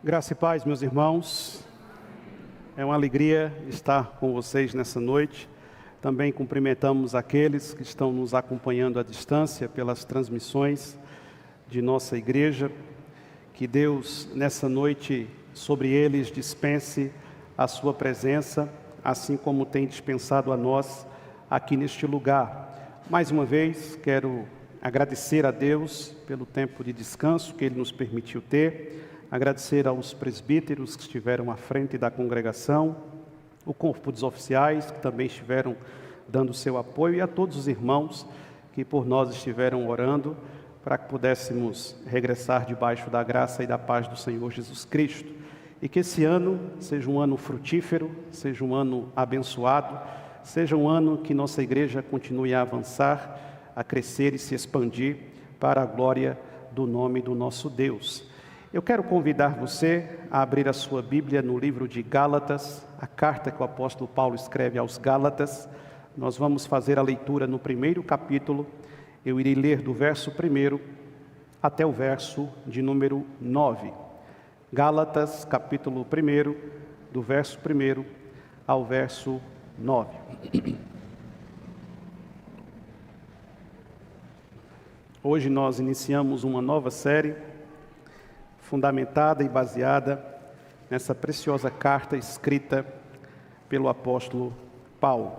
Graça e paz, meus irmãos. É uma alegria estar com vocês nessa noite. Também cumprimentamos aqueles que estão nos acompanhando à distância pelas transmissões de nossa igreja. Que Deus, nessa noite, sobre eles dispense a sua presença, assim como tem dispensado a nós aqui neste lugar. Mais uma vez, quero agradecer a Deus pelo tempo de descanso que Ele nos permitiu ter. Agradecer aos presbíteros que estiveram à frente da congregação, o corpo dos oficiais que também estiveram dando seu apoio e a todos os irmãos que por nós estiveram orando para que pudéssemos regressar debaixo da graça e da paz do Senhor Jesus Cristo. E que esse ano seja um ano frutífero, seja um ano abençoado, seja um ano que nossa igreja continue a avançar, a crescer e se expandir para a glória do nome do nosso Deus. Eu quero convidar você a abrir a sua Bíblia no livro de Gálatas, a carta que o apóstolo Paulo escreve aos Gálatas. Nós vamos fazer a leitura no primeiro capítulo. Eu irei ler do verso 1 até o verso de número 9. Gálatas, capítulo 1, do verso 1 ao verso 9. Hoje nós iniciamos uma nova série fundamentada e baseada nessa preciosa carta escrita pelo apóstolo Paulo.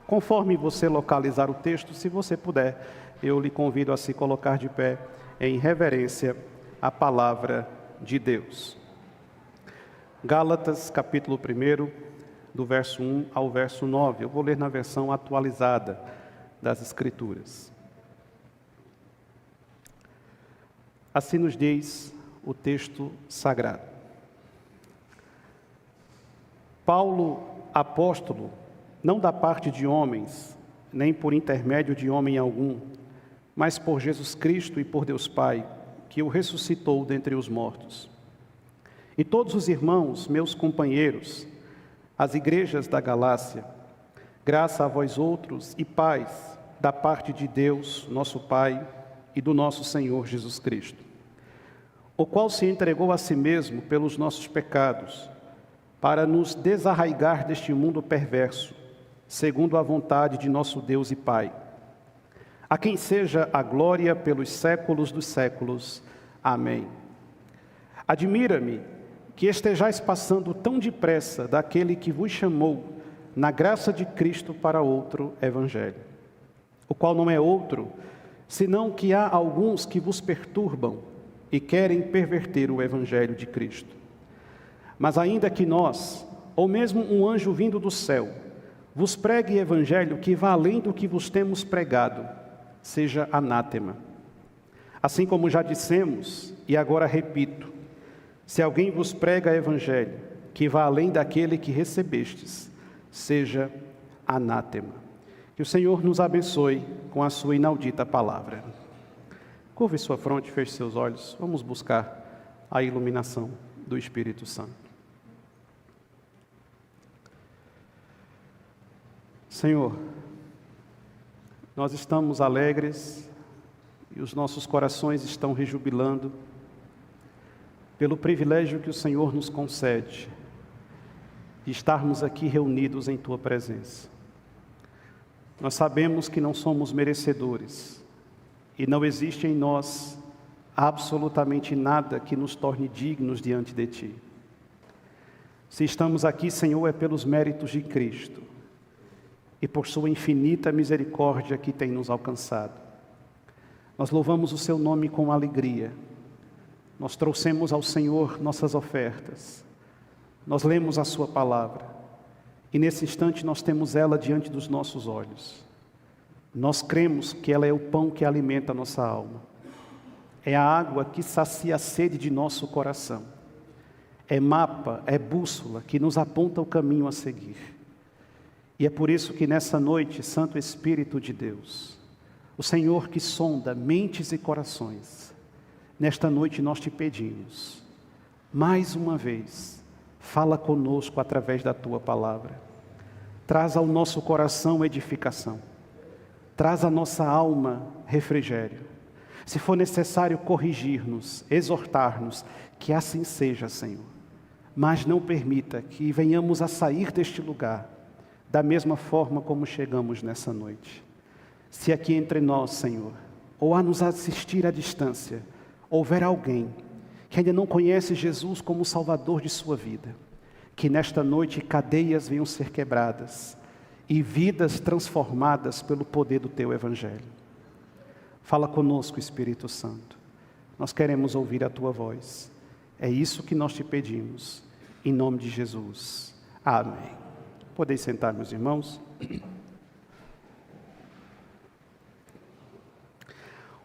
Conforme você localizar o texto, se você puder, eu lhe convido a se colocar de pé em reverência à palavra de Deus. Gálatas, capítulo 1, do verso 1 ao verso 9. Eu vou ler na versão atualizada das Escrituras. Assim nos diz o texto sagrado. Paulo, apóstolo, não da parte de homens, nem por intermédio de homem algum, mas por Jesus Cristo e por Deus Pai, que o ressuscitou dentre os mortos. E todos os irmãos, meus companheiros, as igrejas da Galácia, graça a vós outros e paz da parte de Deus, nosso Pai, e do nosso Senhor Jesus Cristo, o qual se entregou a si mesmo pelos nossos pecados, para nos desarraigar deste mundo perverso, segundo a vontade de nosso Deus e Pai, a quem seja a glória pelos séculos dos séculos. Amém. Admira-me que estejais passando tão depressa daquele que vos chamou na graça de Cristo para outro evangelho, o qual não é outro, senão que há alguns que vos perturbam e querem perverter o evangelho de Cristo. Mas ainda que nós, ou mesmo um anjo vindo do céu, vos pregue evangelho que vá além do que vos temos pregado, seja anátema. Assim como já dissemos, e agora repito, se alguém vos prega evangelho que vá além daquele que recebestes, seja anátema. Que o Senhor nos abençoe com a sua inaudita palavra. Curve sua fronte, feche seus olhos. Vamos buscar a iluminação do Espírito Santo. Senhor, nós estamos alegres e os nossos corações estão rejubilando pelo privilégio que o Senhor nos concede de estarmos aqui reunidos em Tua presença. Nós sabemos que não somos merecedores, e não existe em nós absolutamente nada que nos torne dignos diante de Ti. Se estamos aqui, Senhor, é pelos méritos de Cristo e por Sua infinita misericórdia que tem nos alcançado. Nós louvamos o Seu nome com alegria. Nós trouxemos ao Senhor nossas ofertas. Nós lemos a Sua palavra e nesse instante nós temos ela diante dos nossos olhos. Nós cremos que ela é o pão que alimenta a nossa alma. É a água que sacia a sede de nosso coração. É mapa, é bússola que nos aponta o caminho a seguir. E é por isso que nessa noite, Santo Espírito de Deus, o Senhor que sonda mentes e corações, nesta noite nós te pedimos, mais uma vez, fala conosco através da Tua palavra. Traz ao nosso coração edificação. Traz à nossa alma refrigério. Se for necessário corrigir-nos, exortar-nos, que assim seja, Senhor. Mas não permita que venhamos a sair deste lugar da mesma forma como chegamos nessa noite. Se aqui entre nós, Senhor, ou a nos assistir à distância, houver alguém que ainda não conhece Jesus como Salvador de sua vida, que nesta noite cadeias venham ser quebradas e vidas transformadas pelo poder do Teu Evangelho. Fala conosco, Espírito Santo. Nós queremos ouvir a Tua voz. É isso que nós te pedimos, em nome de Jesus. Amém. Podeis sentar, meus irmãos.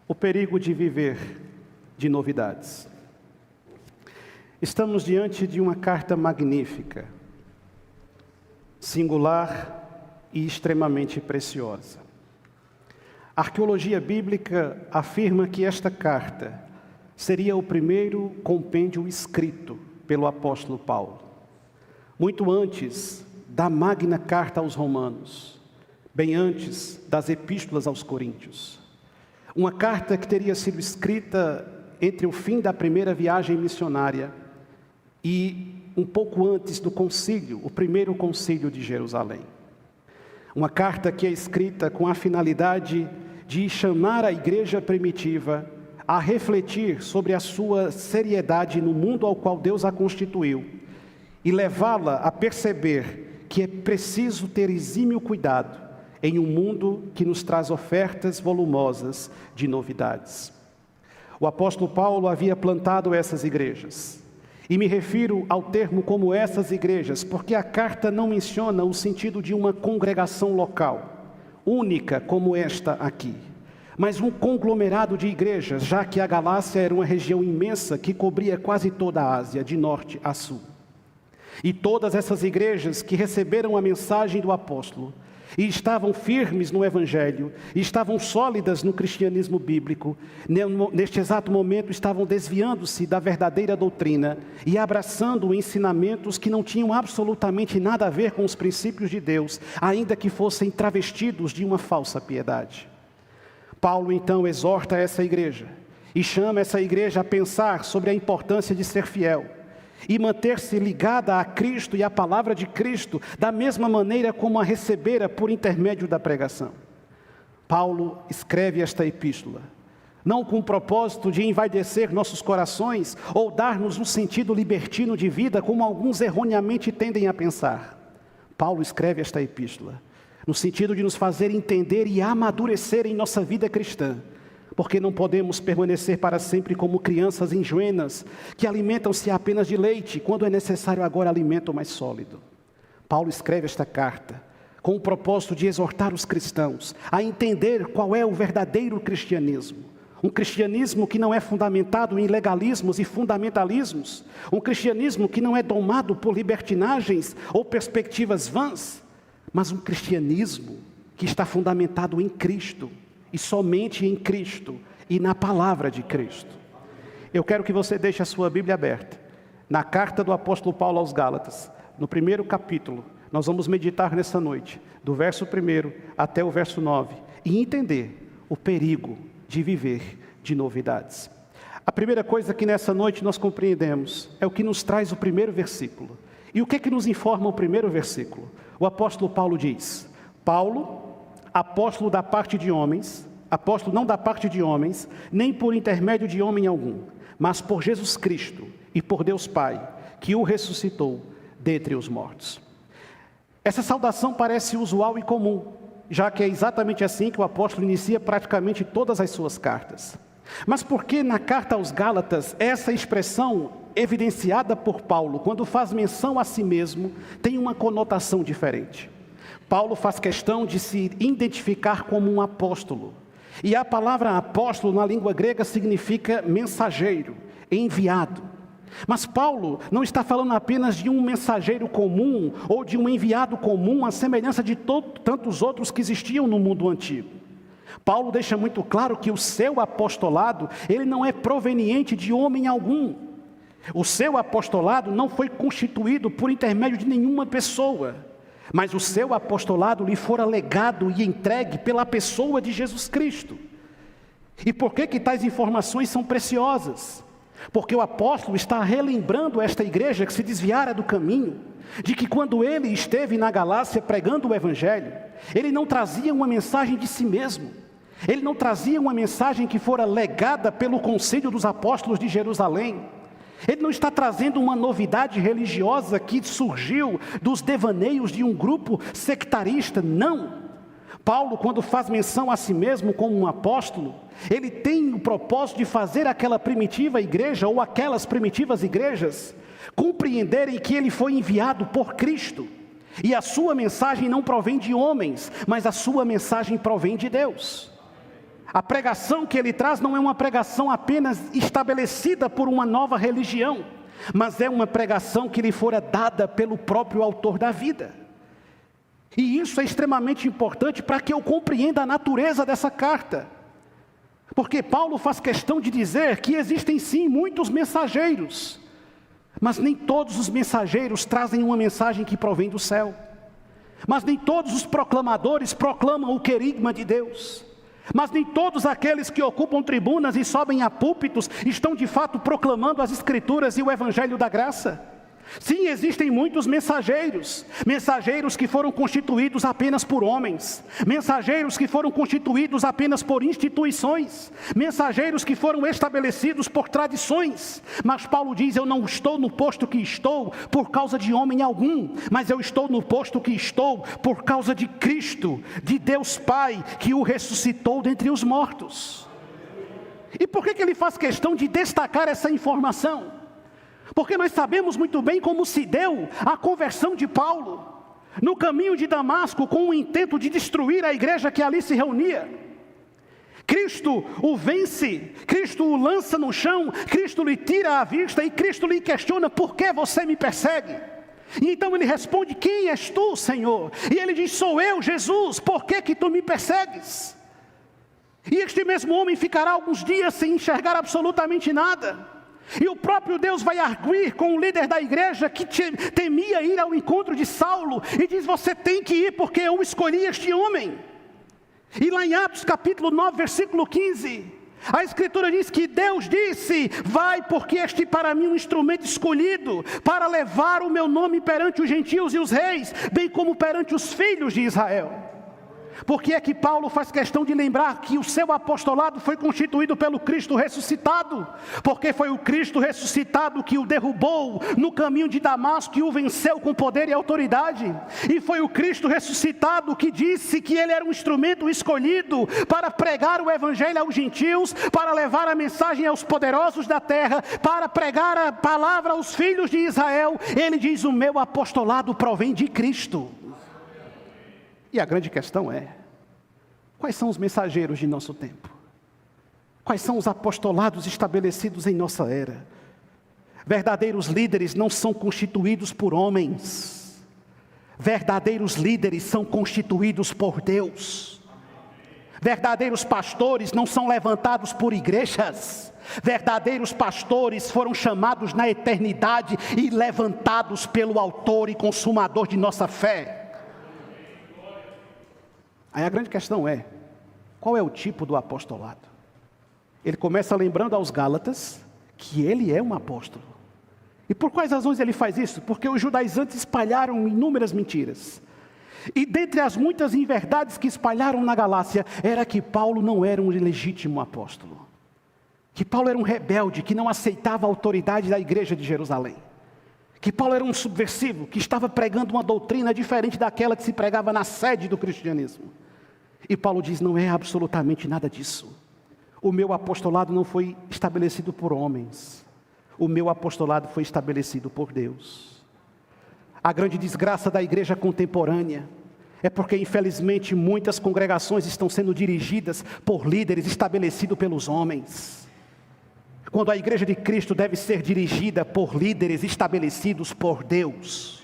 O perigo de viver de novidades. Estamos diante de uma carta magnífica, singular e extremamente preciosa. A arqueologia bíblica afirma que esta carta seria o primeiro compêndio escrito pelo apóstolo Paulo, muito antes da magna carta aos Romanos, bem antes das epístolas aos Coríntios. Uma carta que teria sido escrita entre o fim da primeira viagem missionária e um pouco antes do concílio, o primeiro concílio de Jerusalém. Uma carta que é escrita com a finalidade de chamar a igreja primitiva a refletir sobre a sua seriedade no mundo ao qual Deus a constituiu e levá-la a perceber que é preciso ter exímio cuidado em um mundo que nos traz ofertas volumosas de novidades. O apóstolo Paulo havia plantado essas igrejas. E me refiro ao termo como essas igrejas, porque a carta não menciona o sentido de uma congregação local, única como esta aqui, mas um conglomerado de igrejas, já que a Galácia era uma região imensa que cobria quase toda a Ásia, de norte a sul. E todas essas igrejas que receberam a mensagem do apóstolo, e estavam firmes no Evangelho, e estavam sólidas no cristianismo bíblico, neste exato momento estavam desviando-se da verdadeira doutrina e abraçando ensinamentos que não tinham absolutamente nada a ver com os princípios de Deus, ainda que fossem travestidos de uma falsa piedade. Paulo então exorta essa igreja e chama essa igreja a pensar sobre a importância de ser fiel e manter-se ligada a Cristo e à palavra de Cristo, da mesma maneira como a recebera por intermédio da pregação. Paulo escreve esta epístola, não com o propósito de envaidecer nossos corações ou dar-nos um sentido libertino de vida, como alguns erroneamente tendem a pensar. Paulo escreve esta epístola no sentido de nos fazer entender e amadurecer em nossa vida cristã, porque não podemos permanecer para sempre como crianças ingênuas, que alimentam-se apenas de leite, quando é necessário agora alimento mais sólido. Paulo escreve esta carta com o propósito de exortar os cristãos a entender qual é o verdadeiro cristianismo. Um cristianismo que não é fundamentado em legalismos e fundamentalismos. Um cristianismo que não é domado por libertinagens ou perspectivas vãs, mas um cristianismo que está fundamentado em Cristo, e somente em Cristo e na palavra de Cristo. Eu quero que você deixe a sua Bíblia aberta na carta do apóstolo Paulo aos Gálatas, no primeiro capítulo. Nós vamos meditar nessa noite, do verso 1 até o verso 9, e entender o perigo de viver de novidades. A primeira coisa que nessa noite nós compreendemos é o que nos traz o primeiro versículo. E o que é que nos informa o primeiro versículo? O apóstolo Paulo diz: Paulo, apóstolo da parte de homens, apóstolo não da parte de homens, nem por intermédio de homem algum, mas por Jesus Cristo e por Deus Pai, que o ressuscitou dentre os mortos. Essa saudação parece usual e comum, já que é exatamente assim que o apóstolo inicia praticamente todas as suas cartas. Mas por que na carta aos Gálatas, essa expressão evidenciada por Paulo, quando faz menção a si mesmo, tem uma conotação diferente? Paulo faz questão de se identificar como um apóstolo. E a palavra apóstolo na língua grega significa mensageiro, enviado. Mas Paulo não está falando apenas de um mensageiro comum ou de um enviado comum, à semelhança de tantos outros que existiam no mundo antigo. Paulo deixa muito claro que o seu apostolado, ele não é proveniente de homem algum. O seu apostolado não foi constituído por intermédio de nenhuma pessoa, mas o seu apostolado lhe fora legado e entregue pela pessoa de Jesus Cristo. E por que tais informações são preciosas? Porque o apóstolo está relembrando esta igreja que se desviara do caminho, de que quando ele esteve na Galácia pregando o Evangelho, ele não trazia uma mensagem de si mesmo, ele não trazia uma mensagem que fora legada pelo Conselho dos Apóstolos de Jerusalém, ele não está trazendo uma novidade religiosa que surgiu dos devaneios de um grupo sectarista, não. Paulo, quando faz menção a si mesmo como um apóstolo, ele tem o propósito de fazer aquela primitiva igreja, ou aquelas primitivas igrejas, compreenderem que ele foi enviado por Cristo, e a sua mensagem não provém de homens, mas a sua mensagem provém de Deus. A pregação que ele traz não é uma pregação apenas estabelecida por uma nova religião, mas é uma pregação que lhe fora dada pelo próprio autor da vida. E isso é extremamente importante para que eu compreenda a natureza dessa carta. Porque Paulo faz questão de dizer que existem sim muitos mensageiros, mas nem todos os mensageiros trazem uma mensagem que provém do céu. Mas nem todos os proclamadores proclamam o querigma de Deus. Mas nem todos aqueles que ocupam tribunas e sobem a púlpitos estão de fato proclamando as Escrituras e o Evangelho da graça. Sim, existem muitos mensageiros que foram constituídos apenas por homens, mensageiros que foram constituídos apenas por instituições, mensageiros que foram estabelecidos por tradições, mas Paulo diz: eu não estou no posto que estou por causa de homem algum, mas eu estou no posto que estou por causa de Cristo, de Deus Pai, que o ressuscitou dentre os mortos. E por que ele faz questão de destacar essa informação? Porque nós sabemos muito bem como se deu a conversão de Paulo, no caminho de Damasco, com o intento de destruir a igreja que ali se reunia. Cristo o vence, Cristo o lança no chão, Cristo lhe tira a vista e Cristo lhe questiona: por que você me persegue? E então ele responde: quem és tu, Senhor? E ele diz: sou eu, Jesus, por que tu me persegues? E este mesmo homem ficará alguns dias sem enxergar absolutamente nada. E o próprio Deus vai arguir com o líder da igreja que temia ir ao encontro de Saulo, e diz: você tem que ir porque eu escolhi este homem. E lá em Atos capítulo 9, versículo 15, a Escritura diz que Deus disse: vai, porque este para mim é um instrumento escolhido, para levar o meu nome perante os gentios e os reis, bem como perante os filhos de Israel. Por que é que Paulo faz questão de lembrar que o seu apostolado foi constituído pelo Cristo ressuscitado? Porque foi o Cristo ressuscitado que o derrubou no caminho de Damasco e o venceu com poder e autoridade. E foi o Cristo ressuscitado que disse que ele era um instrumento escolhido para pregar o evangelho aos gentios, para levar a mensagem aos poderosos da terra, para pregar a palavra aos filhos de Israel. Ele diz: o meu apostolado provém de Cristo. E a grande questão é: quais são os mensageiros de nosso tempo? Quais são os apostolados estabelecidos em nossa era? Verdadeiros líderes não são constituídos por homens. Verdadeiros líderes são constituídos por Deus. Verdadeiros pastores não são levantados por igrejas. Verdadeiros pastores foram chamados na eternidade e levantados pelo autor e consumador de nossa fé. Aí a grande questão é: qual é o tipo do apostolado? Ele começa lembrando aos Gálatas que ele é um apóstolo. E por quais razões ele faz isso? Porque os judaizantes espalharam inúmeras mentiras. E dentre as muitas inverdades que espalharam na Galácia, era que Paulo não era um legítimo apóstolo. Que Paulo era um rebelde, que não aceitava a autoridade da igreja de Jerusalém. Que Paulo era um subversivo, que estava pregando uma doutrina diferente daquela que se pregava na sede do cristianismo. E Paulo diz: não é absolutamente nada disso. O meu apostolado não foi estabelecido por homens. O meu apostolado foi estabelecido por Deus. A grande desgraça da igreja contemporânea é porque, infelizmente, muitas congregações estão sendo dirigidas por líderes estabelecidos pelos homens, quando a igreja de Cristo deve ser dirigida por líderes estabelecidos por Deus.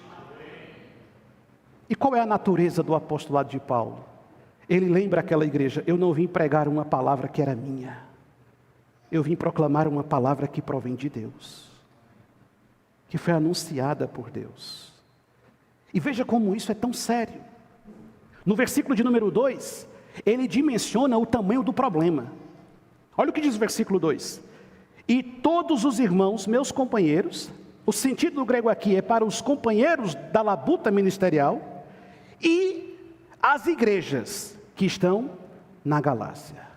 E qual é a natureza do apostolado de Paulo? Ele lembra aquela igreja: eu não vim pregar uma palavra que era minha, eu vim proclamar uma palavra que provém de Deus, que foi anunciada por Deus. E veja como isso é tão sério. No versículo de número 2, ele dimensiona o tamanho do problema. Olha o que diz o versículo 2. E todos os irmãos, meus companheiros, o sentido do grego aqui é para os companheiros da labuta ministerial, e as igrejas que estão na Galácia.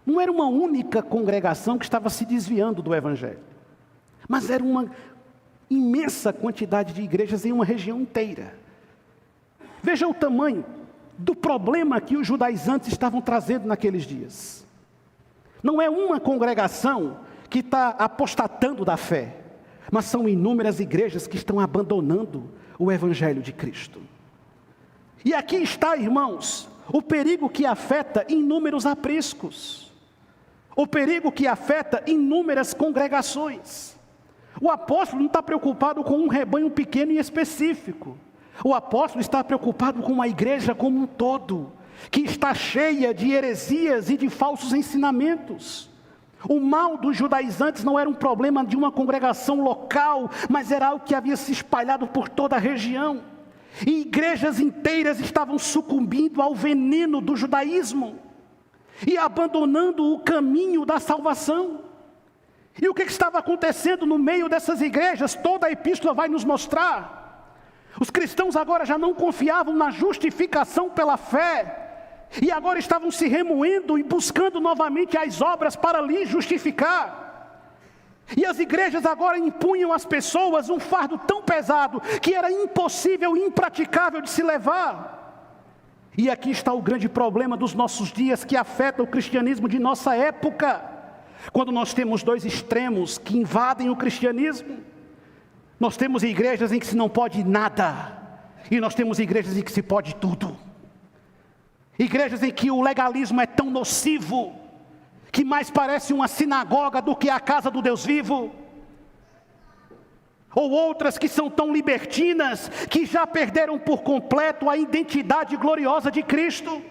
Não era uma única congregação que estava se desviando do Evangelho, mas era uma imensa quantidade de igrejas em uma região inteira. Veja o tamanho do problema que os judaizantes estavam trazendo naqueles dias. Não é uma congregação que está apostatando da fé, mas são inúmeras igrejas que estão abandonando o Evangelho de Cristo. E aqui está, irmãos, o perigo que afeta inúmeros apriscos, o perigo que afeta inúmeras congregações. O apóstolo não está preocupado com um rebanho pequeno e específico. O apóstolo está preocupado com a igreja como um todo, que está cheia de heresias e de falsos ensinamentos. O mal dos judaizantes não era um problema de uma congregação local, mas era algo que havia se espalhado por toda a região. E igrejas inteiras estavam sucumbindo ao veneno do judaísmo e abandonando o caminho da salvação. E o que estava acontecendo no meio dessas igrejas? Toda a epístola vai nos mostrar. Os cristãos agora já não confiavam na justificação pela fé, e agora estavam se remoendo e buscando novamente as obras para lhes justificar. E as igrejas agora impunham às pessoas um fardo tão pesado que era impossível e impraticável de se levar. E aqui está o grande problema dos nossos dias, que afeta o cristianismo de nossa época. Quando nós temos dois extremos que invadem o cristianismo, nós temos igrejas em que se não pode nada, e nós temos igrejas em que se pode tudo. Igrejas em que o legalismo é tão nocivo, que mais parece uma sinagoga do que a casa do Deus vivo. Ou outras que são tão libertinas, que já perderam por completo a identidade gloriosa de Cristo.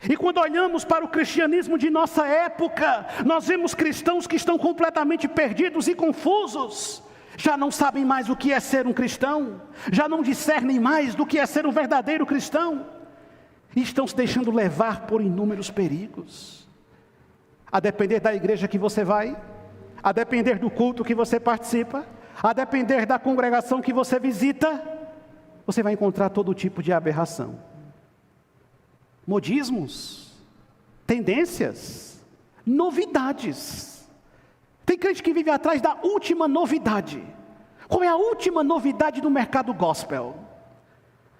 E quando olhamos para o cristianismo de nossa época, nós vemos cristãos que estão completamente perdidos e confusos. Já não sabem mais o que é ser um cristão, já não discernem mais do que é ser um verdadeiro cristão, e estão se deixando levar por inúmeros perigos. A depender da igreja que você vai, a depender do culto que você participa, a depender da congregação que você visita, você vai encontrar todo tipo de aberração. Modismos, tendências, novidades. Tem crente que vive atrás da última novidade. Qual é a última novidade do mercado gospel?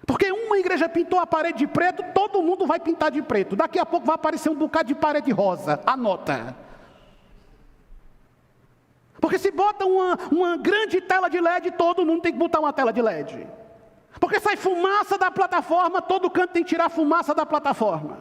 Porque uma igreja pintou a parede de preto, todo mundo vai pintar de preto. Daqui a pouco vai aparecer um bocado de parede rosa. Anota. Porque se bota uma grande tela de LED, todo mundo tem que botar uma tela de LED. Porque sai fumaça da plataforma, todo canto tem que tirar fumaça da plataforma.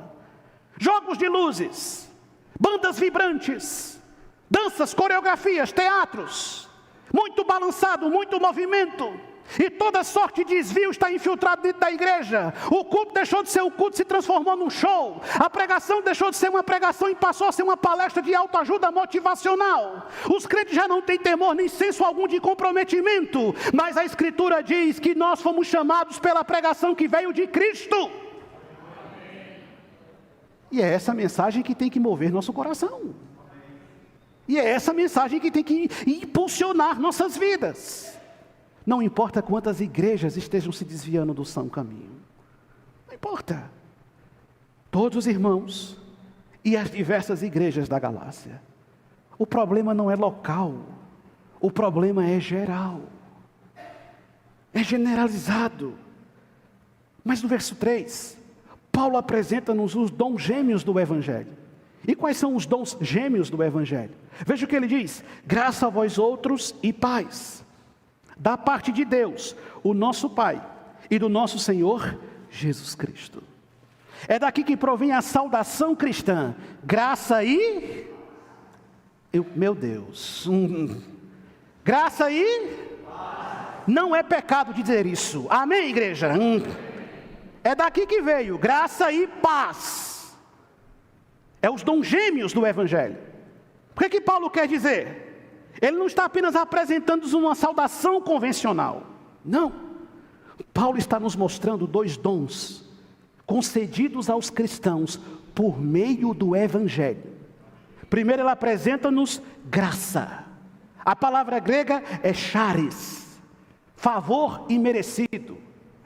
Jogos de luzes, bandas vibrantes, danças, coreografias, teatros, muito balançado, muito movimento. E toda sorte de desvio está infiltrado dentro da igreja. O culto deixou de ser um culto, se transformou num show. A pregação deixou de ser uma pregação e passou a ser uma palestra de autoajuda motivacional. Os crentes já não têm temor nem senso algum de comprometimento. Mas a Escritura diz que nós fomos chamados pela pregação que veio de Cristo. E é essa mensagem que tem que mover nosso coração. E é essa mensagem que tem que impulsionar nossas vidas. Não importa quantas igrejas estejam se desviando do são caminho. Não importa. Todos os irmãos e as diversas igrejas da Galácia. O problema não é local. O problema é geral. É generalizado. Mas no verso 3, Paulo apresenta-nos os dons gêmeos do Evangelho. E quais são os dons gêmeos do Evangelho? Veja o que ele diz: graça a vós outros e paz, da parte de Deus, o nosso Pai, e do nosso Senhor Jesus Cristo. É daqui que provém a saudação cristã, graça e... meu Deus, graça e... não é pecado dizer isso, amém, igreja? É daqui que veio, graça e paz. É os dons gêmeos do Evangelho. O que Paulo quer dizer? Ele não está apenas apresentando-nos uma saudação convencional. Não. Paulo está nos mostrando dois dons concedidos aos cristãos por meio do Evangelho, Primeiro ele apresenta-nos graça. A palavra grega é charis, favor imerecido,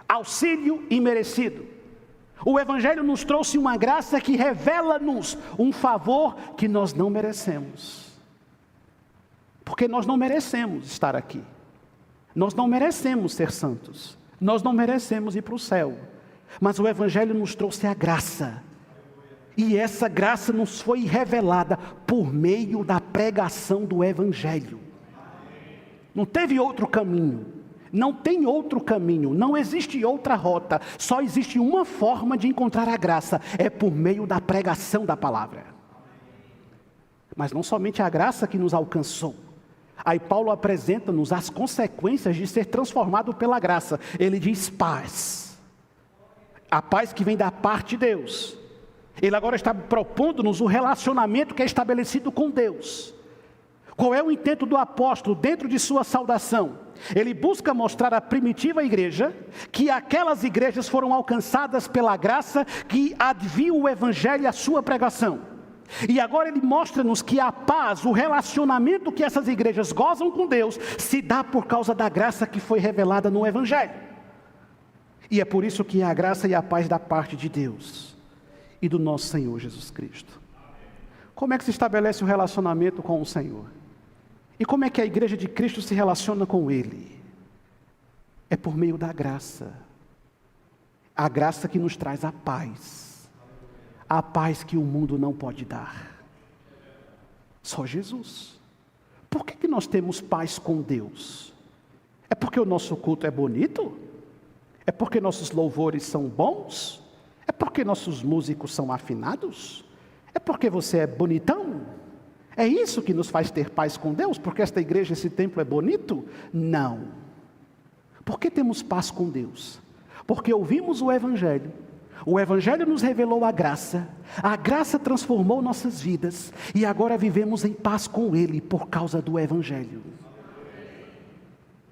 auxílio imerecido. O Evangelho nos trouxe uma graça que revela-nos um favor que nós não merecemos. Porque nós não merecemos estar aqui. Nós não merecemos ser santos. Nós não merecemos ir para o céu. Mas o Evangelho nos trouxe a graça. E essa graça nos foi revelada por meio da pregação do Evangelho. Não teve outro caminho. Não tem outro caminho. Não existe outra rota. Só existe uma forma de encontrar a graça. É por meio da pregação da palavra. Mas não somente a graça que nos alcançou. Aí Paulo apresenta-nos as consequências de ser transformado pela graça. Ele diz paz. A paz que vem da parte de Deus. Ele agora está propondo-nos o relacionamento que é estabelecido com Deus. Qual é o intento do apóstolo dentro de sua saudação? Ele busca mostrar à primitiva igreja que aquelas igrejas foram alcançadas pela graça que adviu o Evangelho e a sua pregação. E agora ele mostra-nos que a paz, o relacionamento que essas igrejas gozam com Deus, se dá por causa da graça que foi revelada no Evangelho. E é por isso que a graça e a paz da parte de Deus e do nosso Senhor Jesus Cristo. Como é que se estabelece o relacionamento com o Senhor? E como é que a igreja de Cristo se relaciona com Ele? É por meio da graça. A graça que nos traz a paz. A paz que o mundo não pode dar. Só Jesus. Por que nós temos paz com Deus? É porque o nosso culto é bonito? É porque nossos louvores são bons? É porque nossos músicos são afinados? É porque você é bonitão? É isso que nos faz ter paz com Deus? Porque esta igreja, esse templo é bonito? Não. Por que temos paz com Deus? Porque ouvimos o Evangelho. O Evangelho nos revelou a graça transformou nossas vidas, e agora vivemos em paz com Ele, por causa do Evangelho.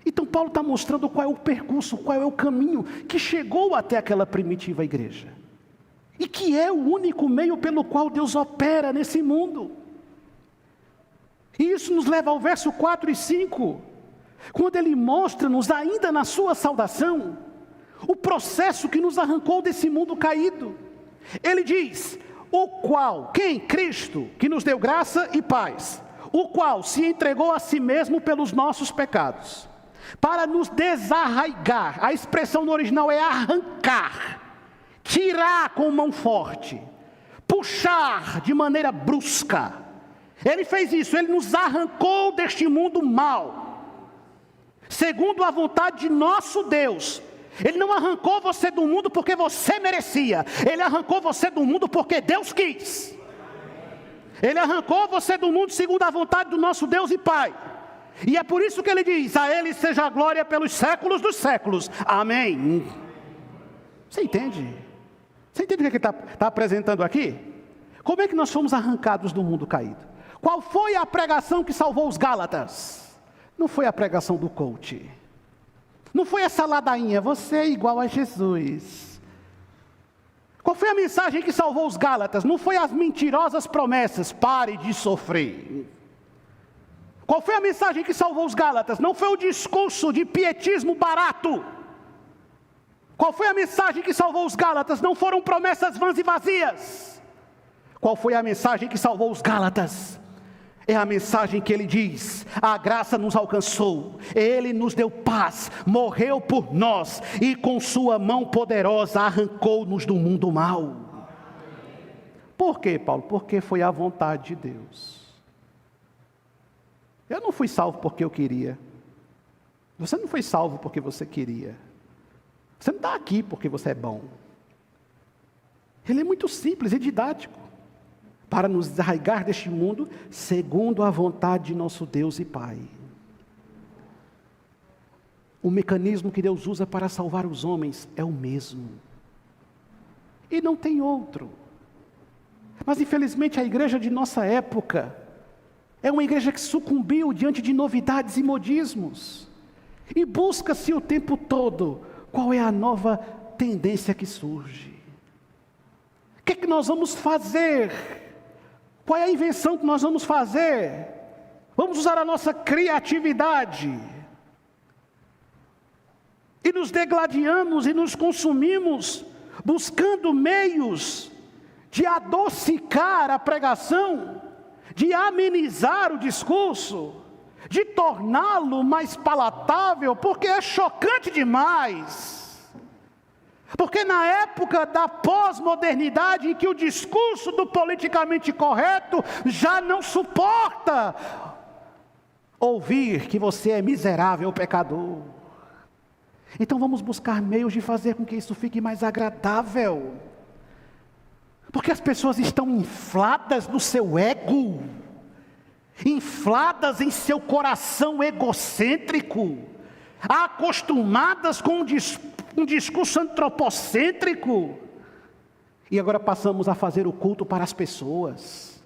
Então Paulo está mostrando qual é o percurso, qual é o caminho que chegou até aquela primitiva igreja. E que é o único meio pelo qual Deus opera nesse mundo. E isso nos leva ao verso 4 e 5, quando ele mostra-nos ainda na sua saudação, o processo que nos arrancou desse mundo caído. Ele diz, o qual, quem? Cristo, que nos deu graça e paz, o qual se entregou a si mesmo pelos nossos pecados, para nos desarraigar. A expressão no original é arrancar, tirar com mão forte, puxar de maneira brusca. Ele fez isso, ele nos arrancou deste mundo mau, segundo a vontade de nosso Deus. Ele não arrancou você do mundo porque você merecia, ele arrancou você do mundo porque Deus quis. Ele arrancou você do mundo segundo a vontade do nosso Deus e Pai. E é por isso que ele diz, a Ele seja a glória pelos séculos dos séculos. Amém. Você entende? Você entende o que ele está apresentando aqui? Como é que nós fomos arrancados do mundo caído? Qual foi a pregação que salvou os Gálatas? Não foi a pregação do coach. Não foi essa ladainha, você é igual a Jesus. Qual foi a mensagem que salvou os Gálatas? Não foi as mentirosas promessas, pare de sofrer. Qual foi a mensagem que salvou os Gálatas? Não foi o discurso de pietismo barato. Qual foi a mensagem que salvou os Gálatas? Não foram promessas vãs e vazias. Qual foi a mensagem que salvou os Gálatas? É a mensagem que ele diz, a graça nos alcançou, ele nos deu paz, morreu por nós, e com sua mão poderosa arrancou-nos do mundo mau. Por quê, Paulo? Porque foi a vontade de Deus. Eu não fui salvo porque eu queria. Você não foi salvo porque você queria. Você não está aqui porque você é bom. Ele é muito simples e didático. Para nos desarraigar deste mundo, segundo a vontade de nosso Deus e Pai. O mecanismo que Deus usa para salvar os homens é o mesmo. E não tem outro. Mas infelizmente a igreja de nossa época é uma igreja que sucumbiu diante de novidades e modismos. E busca-se o tempo todo qual é a nova tendência que surge. O que é que nós vamos fazer Qual é a invenção que nós vamos fazer? Vamos usar a nossa criatividade. E nos degladiamos e nos consumimos, buscando meios de adocicar a pregação, de amenizar o discurso, de torná-lo mais palatável, porque é chocante demais. Porque na época da pós-modernidade, em que o discurso do politicamente correto já não suporta ouvir que você é miserável pecador. Então vamos buscar meios de fazer com que isso fique mais agradável. Porque as pessoas estão infladas no seu ego, infladas em seu coração egocêntrico, acostumadas com um discurso antropocêntrico. E agora passamos a fazer o culto para as pessoas.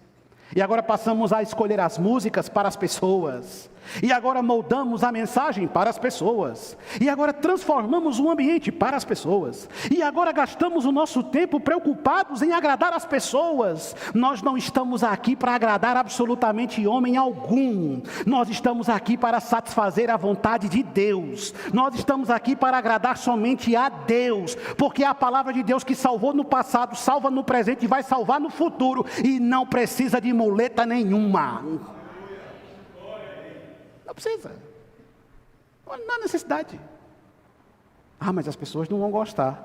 E agora passamos a escolher as músicas para as pessoas. E agora moldamos a mensagem para as pessoas. E agora transformamos o ambiente para as pessoas. E agora gastamos o nosso tempo preocupados em agradar as pessoas. Nós não estamos aqui para agradar absolutamente homem algum. Nós estamos aqui para satisfazer a vontade de Deus. Nós estamos aqui para agradar somente a Deus. Porque é a palavra de Deus que salvou no passado, salva no presente e vai salvar no futuro. E não precisa de muleta nenhuma. Não precisa. Não há necessidade. Mas as pessoas não vão gostar.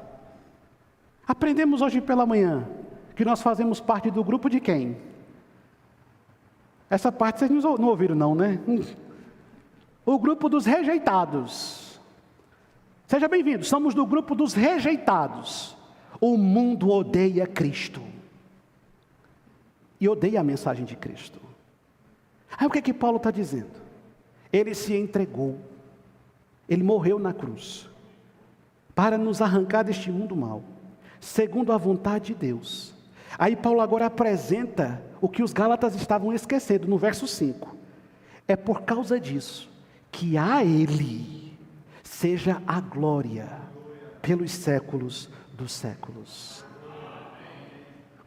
Aprendemos hoje pela manhã que nós fazemos parte do grupo de quem? Essa parte vocês não ouviram não, né? O grupo dos rejeitados. Seja bem-vindo, somos do grupo dos rejeitados. O mundo odeia Cristo. E odeia a mensagem de Cristo. Aí o que é que Paulo está dizendo? Ele se entregou, ele morreu na cruz, para nos arrancar deste mundo mal, segundo a vontade de Deus. Aí Paulo agora apresenta o que os Gálatas estavam esquecendo, no verso 5. É por causa disso, que a Ele seja a glória, pelos séculos dos séculos.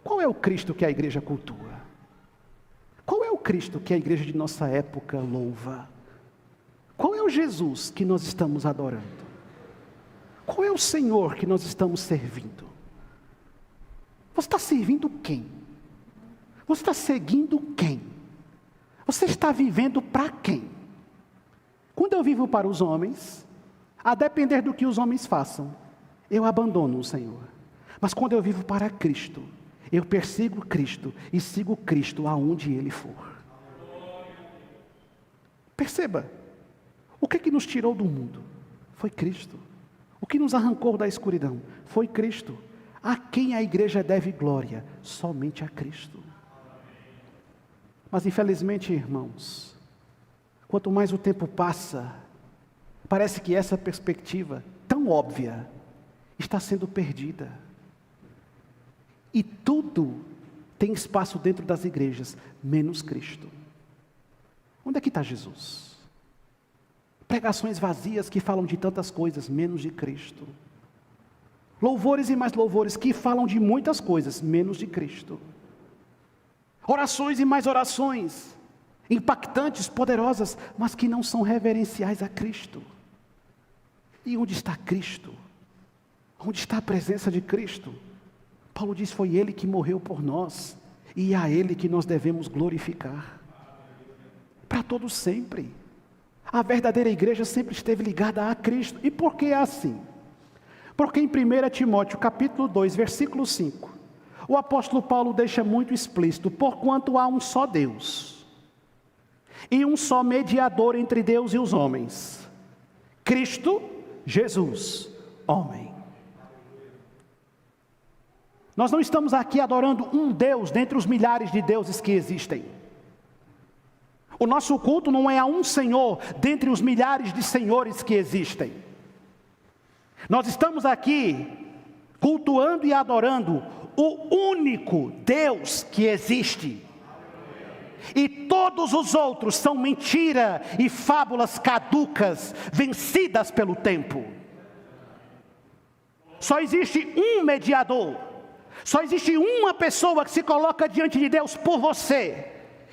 Qual é o Cristo que a igreja cultua? Qual é o Cristo que a igreja de nossa época louva? Qual é o Jesus que nós estamos adorando? Qual é o Senhor que nós estamos servindo? Você está servindo quem? Você está seguindo quem? Você está vivendo para quem? Quando eu vivo para os homens, a depender do que os homens façam, eu abandono o Senhor. Mas quando eu vivo para Cristo, eu persigo Cristo e sigo Cristo aonde Ele for. Perceba. O que nos tirou do mundo? Foi Cristo. O que nos arrancou da escuridão? Foi Cristo. A quem a igreja deve glória? Somente a Cristo. Mas infelizmente, irmãos, quanto mais o tempo passa, parece que essa perspectiva tão óbvia está sendo perdida. E tudo tem espaço dentro das igrejas, menos Cristo. Onde é que está Jesus? Pregações vazias que falam de tantas coisas, menos de Cristo. Louvores e mais louvores que falam de muitas coisas, menos de Cristo. Orações e mais orações, impactantes, poderosas, mas que não são reverenciais a Cristo. E onde está Cristo? Onde está a presença de Cristo? Paulo diz, foi Ele que morreu por nós, e é a Ele que nós devemos glorificar. Para todos sempre. A verdadeira igreja sempre esteve ligada a Cristo. E por que é assim? Porque em 1 Timóteo capítulo 2, versículo 5, o apóstolo Paulo deixa muito explícito, porquanto há um só Deus, e um só mediador entre Deus e os homens, Cristo Jesus, homem. Nós não estamos aqui adorando um Deus dentre os milhares de deuses que existem. O nosso culto não é a um Senhor dentre os milhares de senhores que existem. Nós estamos aqui cultuando e adorando o único Deus que existe. E todos os outros são mentira e fábulas caducas, vencidas pelo tempo. Só existe um mediador. Só existe uma pessoa que se coloca diante de Deus por você,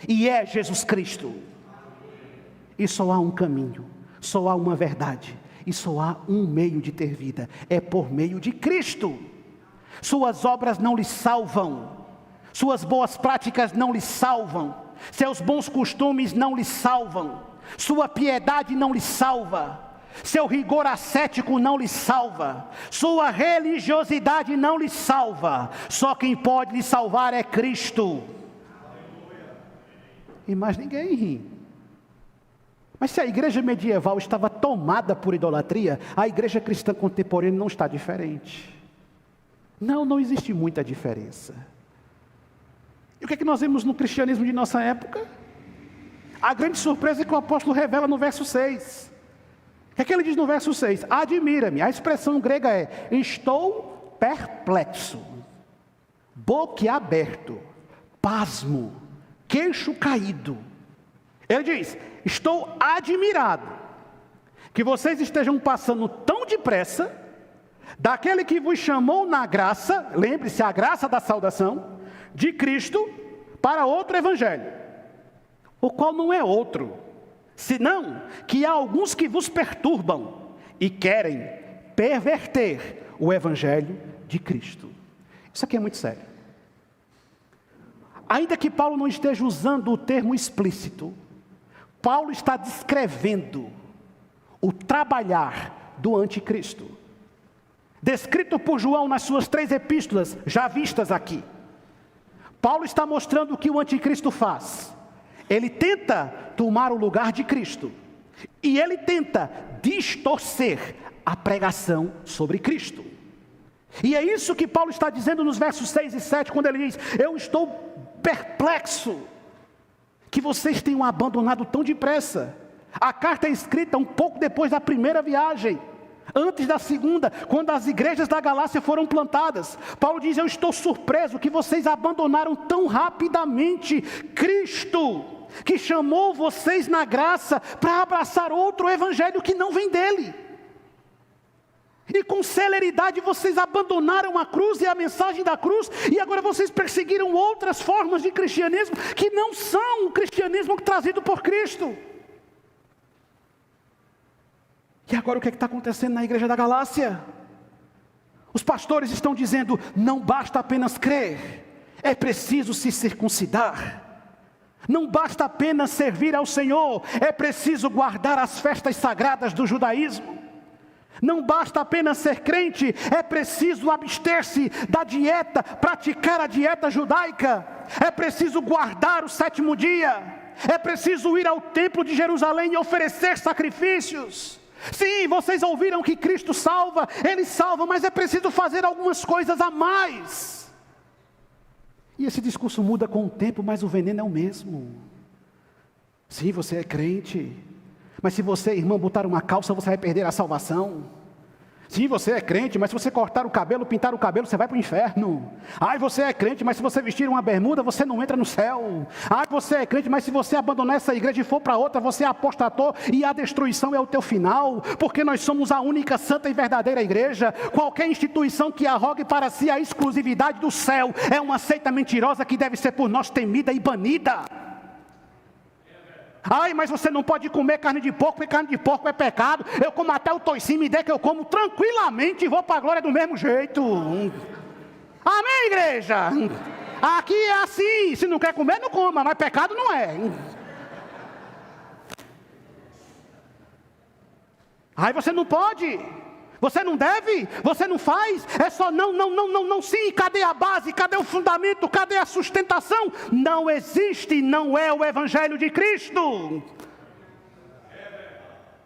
e é Jesus Cristo. E só há um caminho, só há uma verdade, e só há um meio de ter vida, é por meio de Cristo. Suas obras não lhe salvam, suas boas práticas não lhe salvam, seus bons costumes não lhe salvam, sua piedade não lhe salva, seu rigor ascético não lhe salva, sua religiosidade não lhe salva. Só quem pode lhe salvar é Cristo. E mais ninguém. Mas se a igreja medieval estava tomada por idolatria, a igreja cristã contemporânea não está diferente. Não existe muita diferença. E o que é que nós vemos no cristianismo de nossa época? A grande surpresa é que o apóstolo revela no verso 6. O que é que ele diz no verso 6? Admira-me. A expressão grega é: estou perplexo, boquiaberto, pasmo, queixo caído. Ele diz: estou admirado que vocês estejam passando tão depressa daquele que vos chamou na graça, lembre-se, a graça da salvação de Cristo, para outro evangelho, o qual não é outro, senão que há alguns que vos perturbam e querem perverter o evangelho de Cristo. Isso aqui é muito sério. Ainda que Paulo não esteja usando o termo explícito, Paulo está descrevendo o trabalhar do anticristo, descrito por João nas suas 3 epístolas, já vistas aqui. Paulo está mostrando o que o anticristo faz. Ele tenta tomar o lugar de Cristo, e ele tenta distorcer a pregação sobre Cristo. E é isso que Paulo está dizendo nos versos 6 e 7, quando ele diz: eu estou perplexo que vocês tenham abandonado tão depressa. A carta é escrita um pouco depois da primeira viagem, antes da segunda, quando as igrejas da Galácia foram plantadas. Paulo diz: eu estou surpreso que vocês abandonaram tão rapidamente Cristo, que chamou vocês na graça para abraçar outro evangelho que não vem dele. E com celeridade vocês abandonaram a cruz e a mensagem da cruz, e agora vocês perseguiram outras formas de cristianismo que não são o cristianismo trazido por Cristo. E agora o que está acontecendo na igreja da Galácia? Os pastores estão dizendo: não basta apenas crer, é preciso se circuncidar. Não basta apenas servir ao Senhor, é preciso guardar as festas sagradas do judaísmo. Não basta apenas ser crente, é preciso abster-se da dieta, praticar a dieta judaica. É preciso guardar o 7º dia. É preciso ir ao templo de Jerusalém e oferecer sacrifícios. Sim, vocês ouviram que Cristo salva, Ele salva, mas é preciso fazer algumas coisas a mais. E esse discurso muda com o tempo, mas o veneno é o mesmo. Sim, você é crente, mas se você, irmão, botar uma calça, você vai perder a salvação. Sim, você é crente, mas se você cortar o cabelo, pintar o cabelo, você vai para o inferno. Ai, você é crente, mas se você vestir uma bermuda, você não entra no céu. Ai, você é crente, mas se você abandonar essa igreja e for para outra, você é apostatou e a destruição é o teu final. Porque nós somos a única santa e verdadeira igreja. Qualquer instituição que arrogue para si a exclusividade do céu é uma seita mentirosa que deve ser por nós temida e banida. Ai, mas você não pode comer carne de porco, porque carne de porco é pecado. Eu como até o toicinho, me dê que eu como tranquilamente e vou para a glória do mesmo jeito. Amém, igreja? Aqui é assim, se não quer comer, não coma, mas pecado não é. Ai, você não pode, você não deve, você não faz, é só não, sim, cadê a base, cadê o fundamento, cadê a sustentação? Não existe, não é o evangelho de Cristo.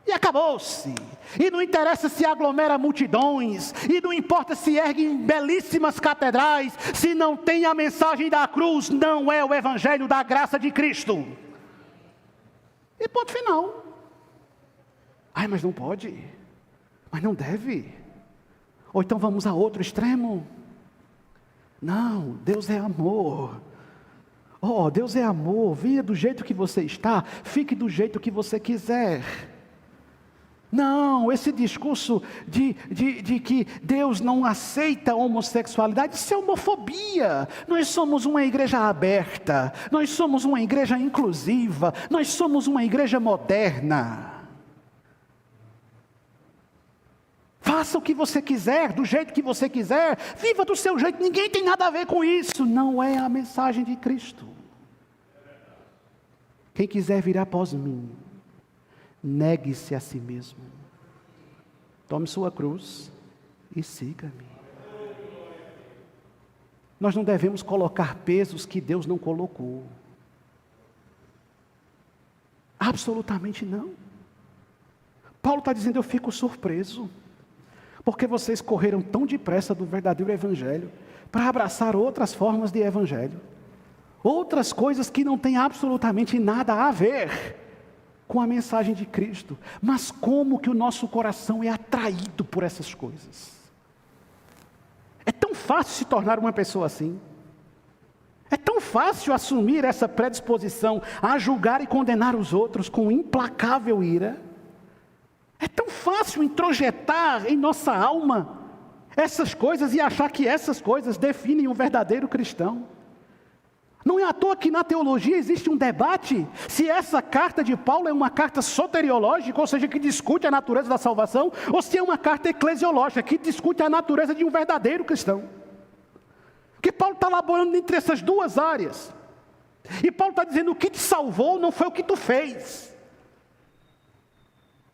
E acabou-se. E não interessa se aglomera multidões, e não importa se erguem belíssimas catedrais, se não tem a mensagem da cruz, não é o evangelho da graça de Cristo. E ponto final. Ai, mas não pode. Mas não deve. Ou então vamos a outro extremo. Não, Deus é amor. Oh, Deus é amor. Venha do jeito que você está, fique do jeito que você quiser. Não, esse discurso de que Deus não aceita a homossexualidade, isso é homofobia. Nós somos uma igreja aberta, nós somos uma igreja inclusiva, nós somos uma igreja moderna. Faça o que você quiser, do jeito que você quiser, viva do seu jeito, ninguém tem nada a ver com isso. Não é a mensagem de Cristo. Quem quiser vir após mim, negue-se a si mesmo. Tome sua cruz e siga-me. Nós não devemos colocar pesos que Deus não colocou. Absolutamente não. Paulo está dizendo, eu fico surpreso, porque vocês correram tão depressa do verdadeiro evangelho, para abraçar outras formas de evangelho, outras coisas que não têm absolutamente nada a ver com a mensagem de Cristo. Mas como que o nosso coração é atraído por essas coisas? É tão fácil se tornar uma pessoa assim. É tão fácil assumir essa predisposição a julgar e condenar os outros com implacável ira. É tão fácil introjetar em nossa alma essas coisas e achar que essas coisas definem um verdadeiro cristão. Não é à toa que na teologia existe um debate se essa carta de Paulo é uma carta soteriológica, ou seja, que discute a natureza da salvação, ou se é uma carta eclesiológica, que discute a natureza de um verdadeiro cristão. Que Paulo está laborando entre essas duas áreas. E Paulo está dizendo, o que te salvou não foi o que tu fez.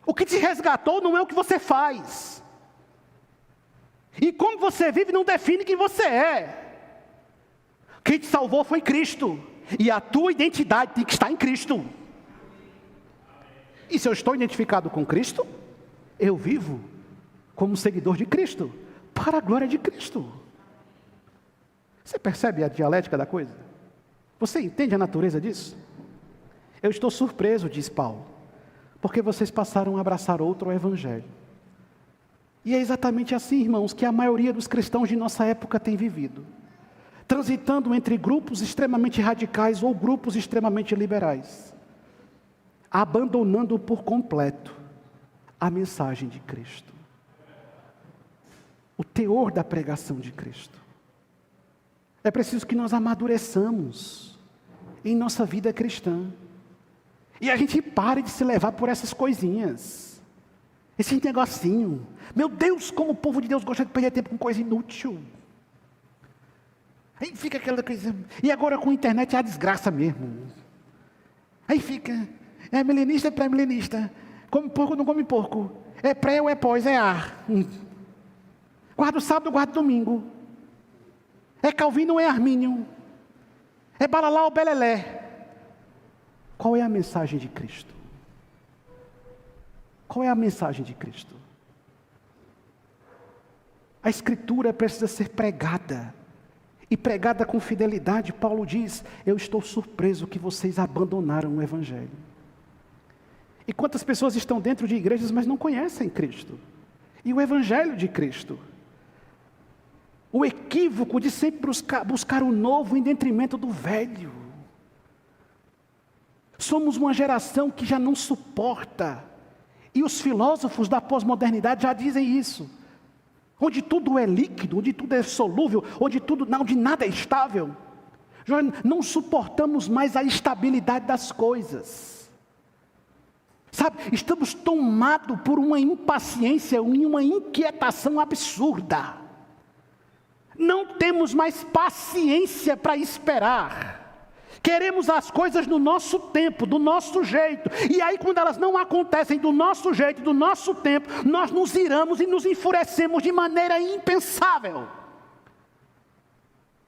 O que te resgatou não é o que você faz. E como você vive não define quem você é. Quem te salvou foi Cristo. E a tua identidade tem que estar em Cristo. E se eu estou identificado com Cristo, eu vivo como seguidor de Cristo, para a glória de Cristo. Você percebe a dialética da coisa? Você entende a natureza disso? Eu estou surpreso, diz Paulo, porque vocês passaram a abraçar outro evangelho. E é exatamente assim, irmãos, que a maioria dos cristãos de nossa época tem vivido. Transitando entre grupos extremamente radicais ou grupos extremamente liberais. Abandonando por completo a mensagem de Cristo. O teor da pregação de Cristo. É preciso que nós amadureçamos em nossa vida cristã. E a gente pare de se levar por essas coisinhas. Esse negocinho. Meu Deus, como o povo de Deus gosta de perder tempo com coisa inútil. Aí fica aquela coisa. E agora com a internet é a desgraça mesmo. Aí fica. É milenista, é pré-milenista. Come porco, não come porco. É pré ou é pós, é ar. Guarda o sábado, guarda o domingo. É Calvino ou é Armínio? É Balalá ou Belelé? Qual é a mensagem de Cristo? Qual é a mensagem de Cristo? A Escritura precisa ser pregada. E pregada com fidelidade. Paulo diz, eu estou surpreso que vocês abandonaram o Evangelho. E quantas pessoas estão dentro de igrejas, mas não conhecem Cristo? E o Evangelho de Cristo? O equívoco de sempre buscar o novo em detrimento do velho. Somos uma geração que já não suporta. E os filósofos da pós-modernidade já dizem isso. Onde tudo é líquido, onde tudo é solúvel, onde nada é estável. Não suportamos mais a estabilidade das coisas. Sabe, estamos tomados por uma impaciência e uma inquietação absurda. Não temos mais paciência para esperar. Queremos as coisas no nosso tempo, do nosso jeito. E aí quando elas não acontecem do nosso jeito, do nosso tempo, nós nos iramos e nos enfurecemos de maneira impensável.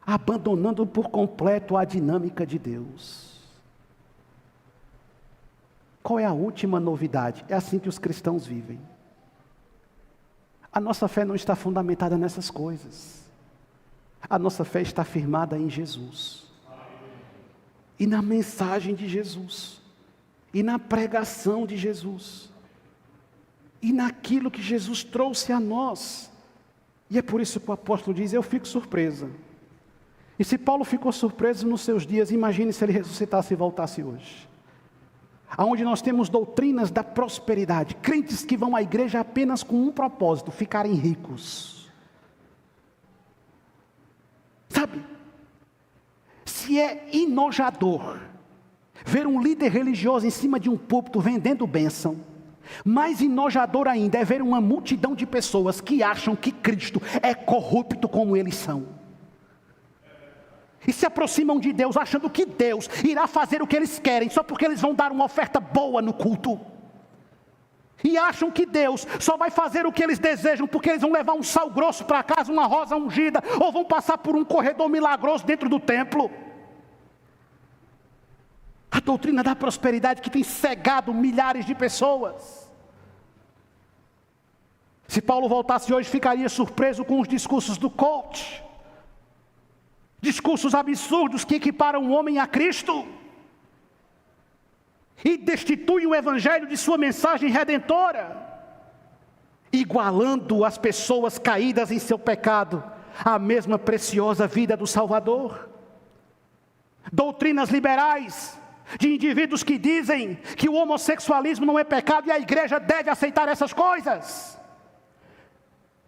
Abandonando por completo a dinâmica de Deus. Qual é a última novidade? É assim que os cristãos vivem. A nossa fé não está fundamentada nessas coisas. A nossa fé está firmada em Jesus. E na mensagem de Jesus, e na pregação de Jesus, e naquilo que Jesus trouxe a nós. E é por isso que o apóstolo diz, eu fico surpresa. E se Paulo ficou surpreso nos seus dias, imagine se ele ressuscitasse e voltasse hoje. onde nós temos doutrinas da prosperidade, crentes que vão à igreja apenas com um propósito: ficarem ricos. Sabe, se é enojador ver um líder religioso em cima de um púlpito vendendo bênção, mais enojador ainda é ver uma multidão de pessoas que acham que Cristo é corrupto como eles são. E se aproximam de Deus achando que Deus irá fazer o que eles querem, só porque eles vão dar uma oferta boa no culto. E acham que Deus só vai fazer o que eles desejam, porque eles vão levar um sal grosso para casa, uma rosa ungida, ou vão passar por um corredor milagroso dentro do templo. A doutrina da prosperidade que tem cegado milhares de pessoas. Se Paulo voltasse hoje, ficaria surpreso com os discursos do coach. Discursos absurdos que equiparam o homem a Cristo e destituem o evangelho de sua mensagem redentora, igualando as pessoas caídas em seu pecado à mesma preciosa vida do Salvador. Doutrinas liberais de indivíduos que dizem que o homossexualismo não é pecado e a igreja deve aceitar essas coisas.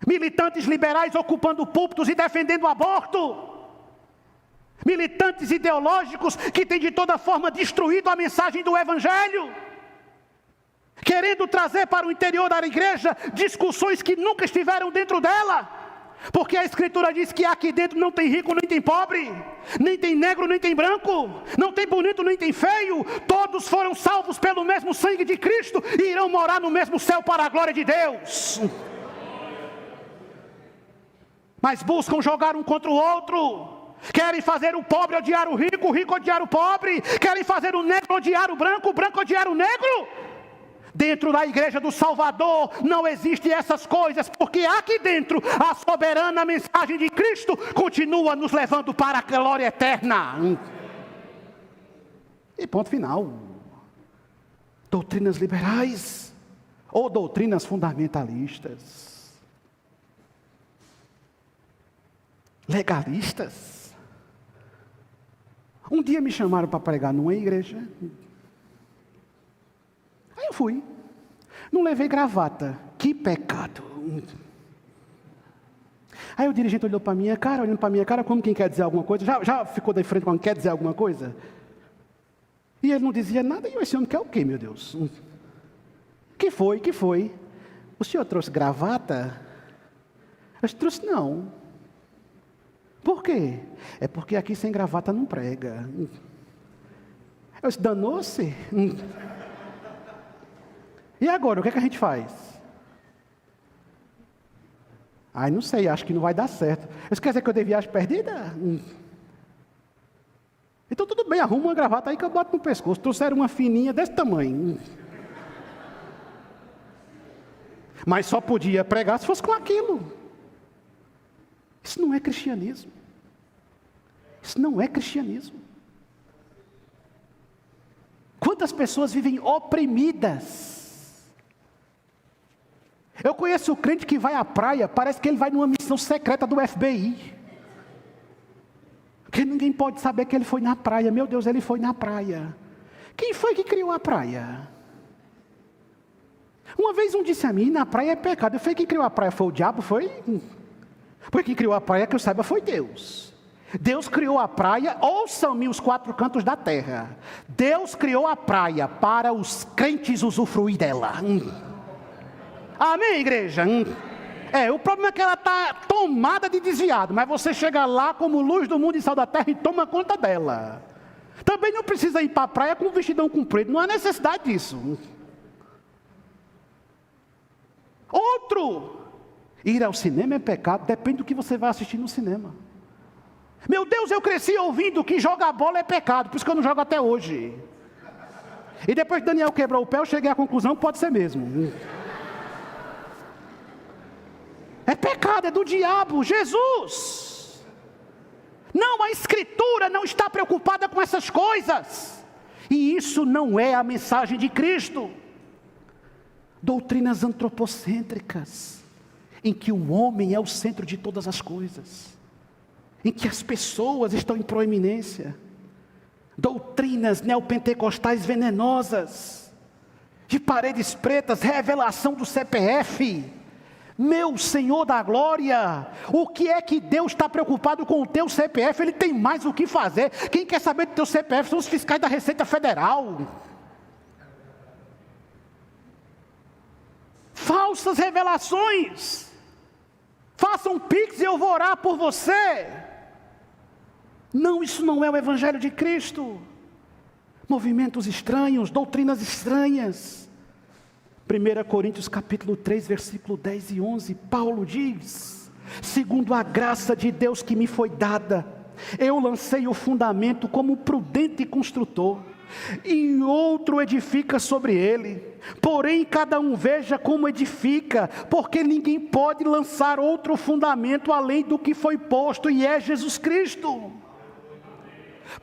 Militantes liberais ocupando púlpitos e defendendo o aborto. Militantes ideológicos que têm de toda forma destruído a mensagem do evangelho, querendo trazer para o interior da igreja discussões que nunca estiveram dentro dela. Porque a Escritura diz que aqui dentro não tem rico nem tem pobre, nem tem negro nem tem branco, não tem bonito nem tem feio, todos foram salvos pelo mesmo sangue de Cristo e irão morar no mesmo céu para a glória de Deus. Mas buscam jogar um contra o outro, querem fazer o pobre odiar o rico odiar o pobre, querem fazer o negro odiar o branco odiar o negro. Dentro da igreja do Salvador não existem essas coisas, porque aqui dentro a soberana mensagem de Cristo continua nos levando para a glória eterna. E ponto final. Doutrinas liberais ou doutrinas fundamentalistas, legalistas. Um dia me chamaram para pregar numa igreja. Aí eu fui. Não levei gravata. Que pecado. Aí o dirigente olhou para a minha cara, olhando para a minha cara, como quem quer dizer alguma coisa. Já ficou da frente quando quer dizer alguma coisa? E ele não dizia nada. E esse homem quer o quê, meu Deus? Que foi? O senhor trouxe gravata? Eu trouxe não. Por quê? É porque aqui sem gravata não prega. Eu disse, danou-se? E agora, o que é que a gente faz? Ai, não sei, acho que não vai dar certo. Isso quer dizer que eu dei viagem perdida? Então tudo bem, arruma uma gravata aí que eu boto no pescoço. Trouxeram uma fininha desse tamanho. Mas só podia pregar se fosse com aquilo. Isso não é cristianismo. Isso não é cristianismo. Quantas pessoas vivem oprimidas? Eu conheço o crente que vai à praia, parece que ele vai numa missão secreta do FBI. Porque ninguém pode saber que ele foi na praia. Meu Deus, ele foi na praia. Quem foi que criou a praia? Uma vez um disse a mim, na praia é pecado. Eu falei, quem criou a praia foi o diabo? Foi? Porque quem criou a praia, que eu saiba, foi Deus. Deus criou a praia, ouçam-me os quatro cantos da terra. Deus criou a praia para os crentes usufruir dela. Amém, igreja? O problema é que ela está tomada de desviado, mas você chega lá como luz do mundo e sal da terra e toma conta dela. Também não precisa ir para a praia com um vestidão comprido, não há necessidade disso. Outro, ir ao cinema é pecado, depende do que você vai assistir no cinema. Meu Deus, eu cresci ouvindo que jogar bola é pecado, por isso que eu não jogo até hoje. E depois que Daniel quebrou o pé, eu cheguei à conclusão que pode ser mesmo. É pecado, é do diabo. Jesus! Não, a Escritura não está preocupada com essas coisas. E isso não é a mensagem de Cristo. Doutrinas antropocêntricas, em que o homem é o centro de todas as coisas, em que as pessoas estão em proeminência. doutrinas neopentecostais venenosas, de paredes pretas, revelação do CPF. Meu Senhor da glória, o que é que Deus está preocupado com o teu CPF? Ele tem mais o que fazer. Quem quer saber do teu CPF são os fiscais da Receita Federal. Falsas revelações. Faça um pix e eu vou orar por você. Não, isso não é o Evangelho de Cristo. Movimentos estranhos, doutrinas estranhas. 1 Coríntios capítulo 3, versículo 10 e 11, Paulo diz: segundo a graça de Deus que me foi dada, eu lancei o fundamento como prudente construtor, e outro edifica sobre ele. Porém cada um veja como edifica, porque ninguém pode lançar outro fundamento além do que foi posto, e é Jesus Cristo.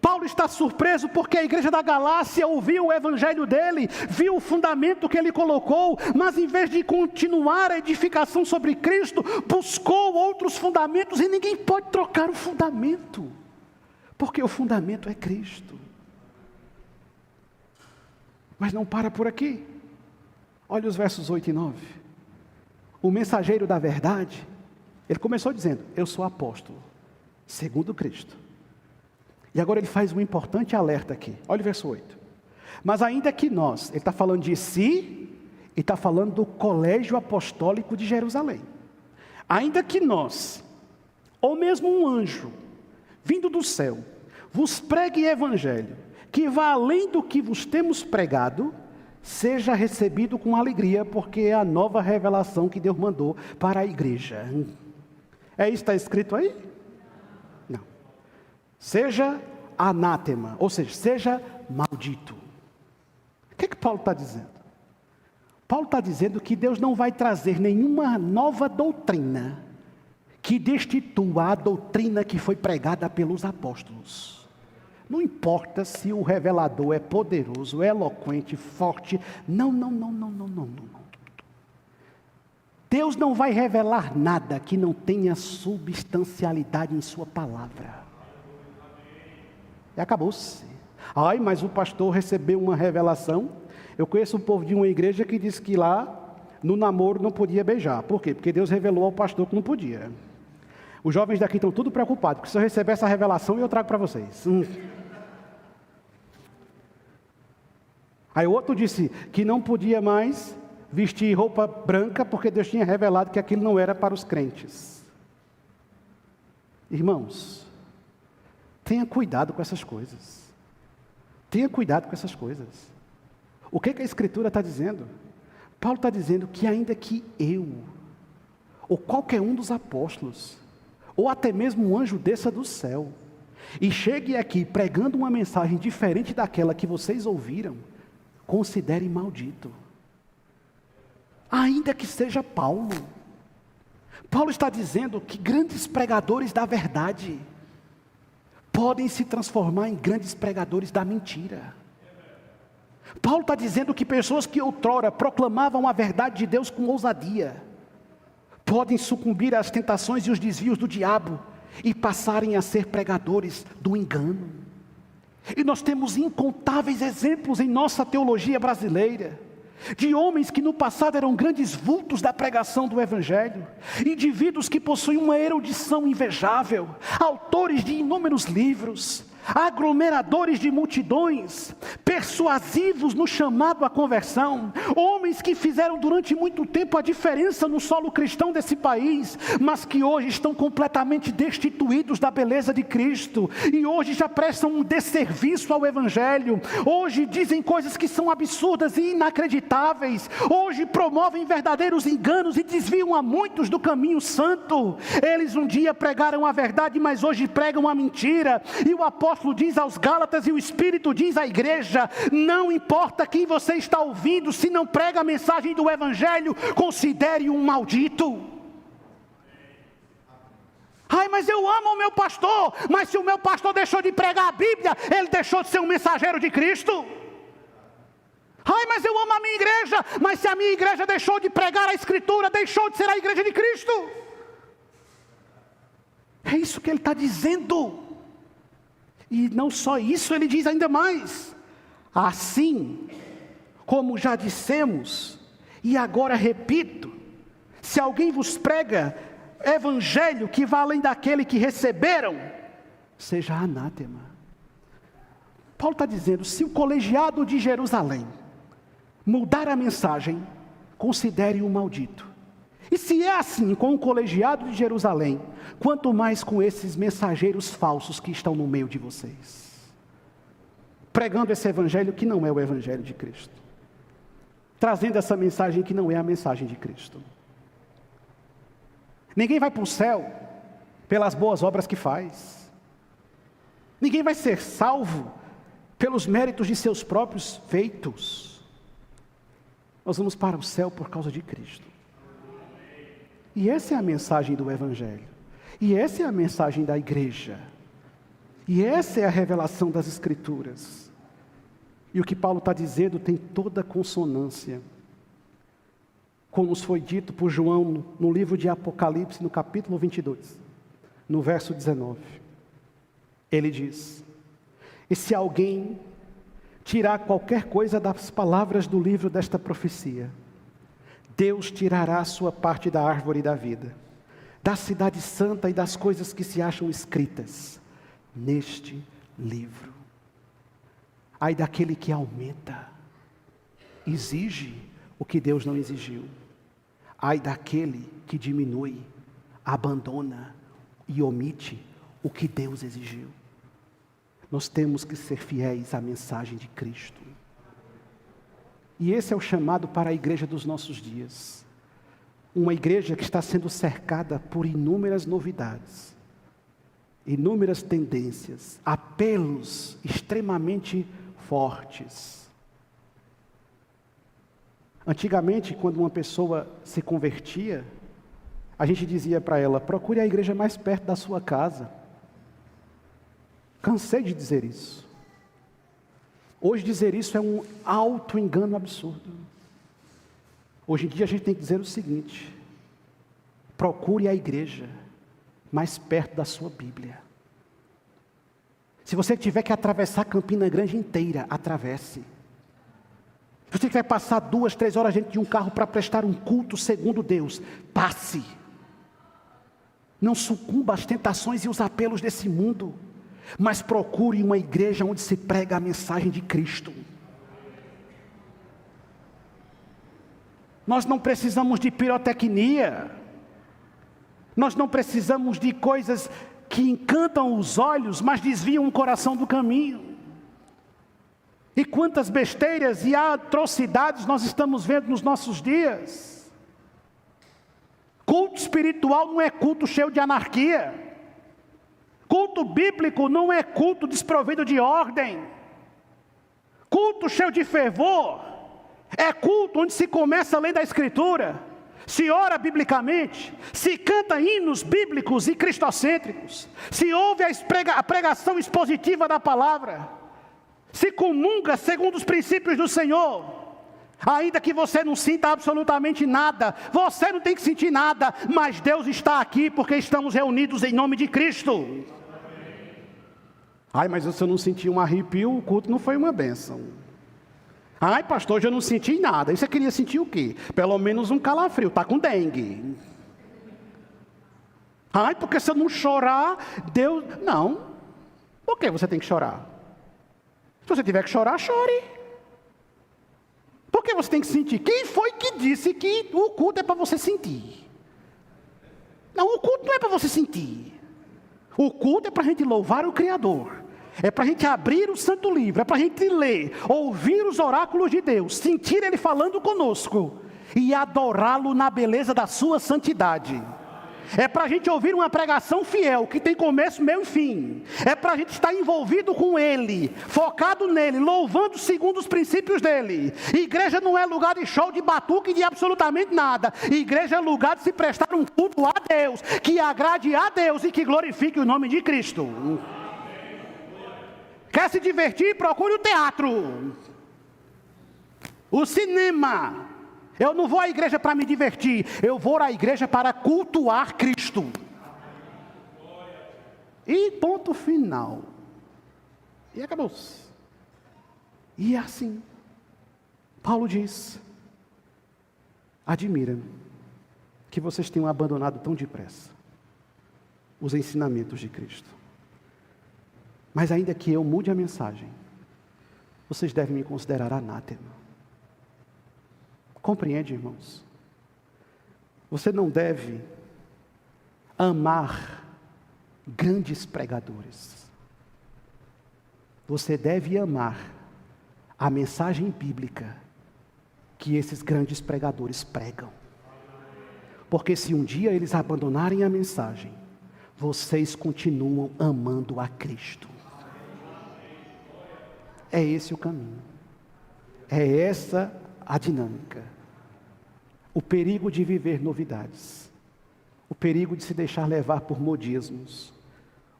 Paulo está surpreso porque a igreja da Galácia ouviu o evangelho dele, viu o fundamento que ele colocou, mas em vez de continuar a edificação sobre Cristo, buscou outros fundamentos, e ninguém pode trocar o fundamento, porque o fundamento é Cristo. Mas não para por aqui. Olha os versos 8 e 9. O mensageiro da verdade, ele começou dizendo: eu sou apóstolo, segundo Cristo. E agora ele faz um importante alerta aqui. Olha o verso 8. Mas ainda que nós, ele está falando de si, e está falando do colégio apostólico de Jerusalém. Ainda que nós, ou mesmo um anjo, vindo do céu, vos pregue evangelho, que vá além do que vos temos pregado, seja recebido com alegria, porque é a nova revelação que Deus mandou para a igreja. É isso que está escrito aí? Não. Seja anátema, ou seja, seja maldito. O que Paulo está dizendo? Paulo está dizendo que Deus não vai trazer nenhuma nova doutrina que destitua a doutrina que foi pregada pelos apóstolos. Não importa se o revelador é poderoso, é eloquente, forte. Não. Deus não vai revelar nada que não tenha substancialidade em sua palavra. E acabou-se. Ai, mas o pastor recebeu uma revelação. Eu conheço um povo de uma igreja que diz que lá, no namoro, não podia beijar. Por quê? Porque Deus revelou ao pastor que não podia. Os jovens daqui estão tudo preocupados, porque se eu receber essa revelação, eu trago para vocês. Aí o outro disse que não podia mais vestir roupa branca, porque Deus tinha revelado que aquilo não era para os crentes. Irmãos, tenha cuidado com essas coisas. Tenha cuidado com essas coisas. O que a Escritura está dizendo? Paulo está dizendo que ainda que eu, ou qualquer um dos apóstolos, ou até mesmo um anjo desça do céu, e chegue aqui pregando uma mensagem diferente daquela que vocês ouviram, considere maldito. Ainda que seja Paulo. Paulo está dizendo que grandes pregadores da verdade podem se transformar em grandes pregadores da mentira. Paulo está dizendo que pessoas que outrora proclamavam a verdade de Deus com ousadia, podem sucumbir às tentações e os desvios do diabo, e passarem a ser pregadores do engano. E nós temos incontáveis exemplos em nossa teologia brasileira, de homens que no passado eram grandes vultos da pregação do Evangelho, indivíduos que possuem uma erudição invejável, autores de inúmeros livros, aglomeradores de multidões, persuasivos no chamado à conversão, homens que fizeram durante muito tempo a diferença no solo cristão desse país, mas que hoje estão completamente destituídos da beleza de Cristo, e hoje já prestam um desserviço ao Evangelho, hoje dizem coisas que são absurdas e inacreditáveis, hoje promovem verdadeiros enganos e desviam a muitos do caminho santo. Eles um dia pregaram a verdade, mas hoje pregam a mentira, e o apóstolo diz aos Gálatas, e o Espírito diz à igreja: não importa quem você está ouvindo, se não prega a mensagem do Evangelho, considere um maldito. Ai, mas eu amo o meu pastor. Mas se o meu pastor deixou de pregar a Bíblia, ele deixou de ser um mensageiro de Cristo. Ai, mas eu amo a minha igreja. Mas se a minha igreja deixou de pregar a Escritura, deixou de ser a igreja de Cristo. É isso que ele está dizendo. E não só isso, ele diz ainda mais: assim como já dissemos, e agora repito, se alguém vos prega evangelho que vá além daquele que receberam, seja anátema. Paulo está dizendo, se o colegiado de Jerusalém mudar a mensagem, considere-o maldito. E se é assim com o colegiado de Jerusalém, quanto mais com esses mensageiros falsos que estão no meio de vocês, pregando esse evangelho que não é o evangelho de Cristo, trazendo essa mensagem que não é a mensagem de Cristo. Ninguém vai para o céu pelas boas obras que faz. Ninguém vai ser salvo pelos méritos de seus próprios feitos. Nós vamos para o céu por causa de Cristo. E essa é a mensagem do evangelho. E essa é a mensagem da igreja. E essa é a revelação das Escrituras. E o que Paulo está dizendo tem toda consonância, como nos foi dito por João no livro de Apocalipse, no capítulo 22, no verso 19. Ele diz: e se alguém tirar qualquer coisa das palavras do livro desta profecia, Deus tirará a sua parte da árvore da vida, da cidade santa e das coisas que se acham escritas neste livro. Ai daquele que aumenta, exige o que Deus não exigiu. Ai daquele que diminui, abandona e omite o que Deus exigiu. Nós temos que ser fiéis à mensagem de Cristo. E esse é o chamado para a igreja dos nossos dias. Uma igreja que está sendo cercada por inúmeras novidades, inúmeras tendências, apelos extremamente fortes. Antigamente, quando uma pessoa se convertia, a gente dizia para ela: procure a igreja mais perto da sua casa. Cansei de dizer isso. Hoje dizer isso é um auto-engano absurdo. Hoje em dia a gente tem que dizer o seguinte: procure a igreja mais perto da sua Bíblia. Se você tiver que atravessar Campina Grande inteira, atravesse. Se você vai passar 2, 3 horas dentro de um carro para prestar um culto segundo Deus, passe. Não sucumba às tentações e os apelos desse mundo, mas procure uma igreja onde se prega a mensagem de Cristo. Nós não precisamos de pirotecnia, nós não precisamos de coisas que encantam os olhos, mas desviam o coração do caminho. E quantas besteiras e atrocidades nós estamos vendo nos nossos dias. Culto espiritual não é culto cheio de anarquia. Culto bíblico não é culto desprovido de ordem. Culto cheio de fervor é culto onde se começa a ler da Escritura, se ora biblicamente, se canta hinos bíblicos e cristocêntricos, se ouve a pregação expositiva da palavra, se comunga segundo os princípios do Senhor. Ainda que você não sinta absolutamente nada, você não tem que sentir nada, mas Deus está aqui porque estamos reunidos em nome de Cristo. Ai, mas se eu não senti um arrepio, o culto não foi uma bênção. Ai, pastor, hoje eu não senti nada. E você queria sentir o quê? Pelo menos um calafrio, está com dengue. Ai, porque se eu não chorar, Deus... Não. Por que você tem que chorar? Se você tiver que chorar, chore. Por que você tem que sentir? Quem foi que disse que o culto é para você sentir? Não, o culto não é para você sentir. O culto é para a gente louvar o Criador. É para a gente abrir o Santo Livro. É para a gente ler, ouvir os oráculos de Deus, sentir Ele falando conosco e adorá-lo na beleza da sua santidade. É para a gente ouvir uma pregação fiel, que tem começo, meio e fim. É para a gente estar envolvido com Ele, focado nele, louvando segundo os princípios dEle. Igreja não é lugar de show, de batuque, de absolutamente nada. Igreja é lugar de se prestar um culto a Deus, que agrade a Deus e que glorifique o nome de Cristo. Quer se divertir? Procure o teatro, o cinema. Eu não vou à igreja para me divertir, eu vou à igreja para cultuar Cristo. E ponto final. E acabou-se. E é assim. Paulo diz: admira-me que vocês tenham abandonado tão depressa os ensinamentos de Cristo. Mas ainda que eu mude a mensagem, vocês devem me considerar anátema. Compreende, irmãos? Você não deve amar grandes pregadores. Você deve amar a mensagem bíblica que esses grandes pregadores pregam. Porque se um dia eles abandonarem a mensagem, vocês continuam amando a Cristo. É esse o caminho. É essa a dinâmica. O perigo de viver novidades. O perigo de se deixar levar por modismos.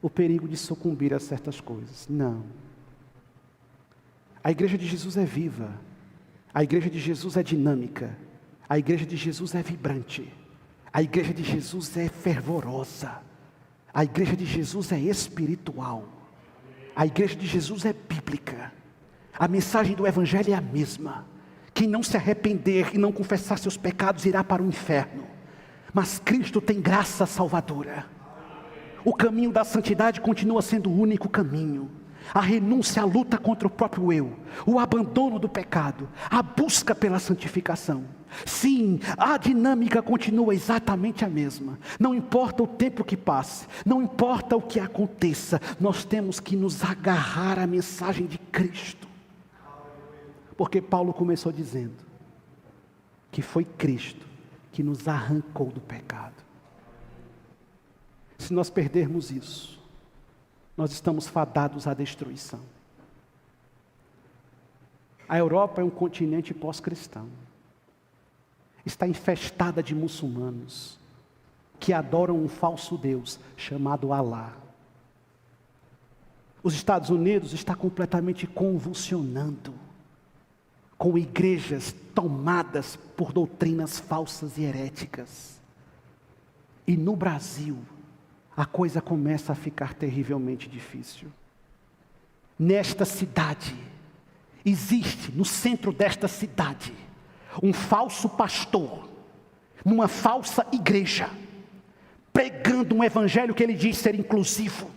O perigo de sucumbir a certas coisas. Não. A igreja de Jesus é viva. A igreja de Jesus é dinâmica. A igreja de Jesus é vibrante. A igreja de Jesus é fervorosa. A igreja de Jesus é espiritual. A igreja de Jesus é bíblica. A mensagem do Evangelho é a mesma. Quem não se arrepender e não confessar seus pecados irá para o inferno. Mas Cristo tem graça salvadora. O caminho da santidade continua sendo o único caminho. A renúncia, a luta contra o próprio eu, o abandono do pecado, a busca pela santificação. Sim, a dinâmica continua exatamente a mesma. Não importa o tempo que passe, não importa o que aconteça, nós temos que nos agarrar à mensagem de Cristo. Porque Paulo começou dizendo que foi Cristo que nos arrancou do pecado. Se nós perdermos isso, nós estamos fadados à destruição. A Europa é um continente pós-cristão. Está infestada de muçulmanos que adoram um falso Deus chamado Alá. Os Estados Unidos está completamente convulsionando com igrejas tomadas por doutrinas falsas e heréticas. E no Brasil, a coisa começa a ficar terrivelmente difícil. Nesta cidade, existe no centro desta cidade, um falso pastor, numa falsa igreja, pregando um evangelho que ele diz ser inclusivo,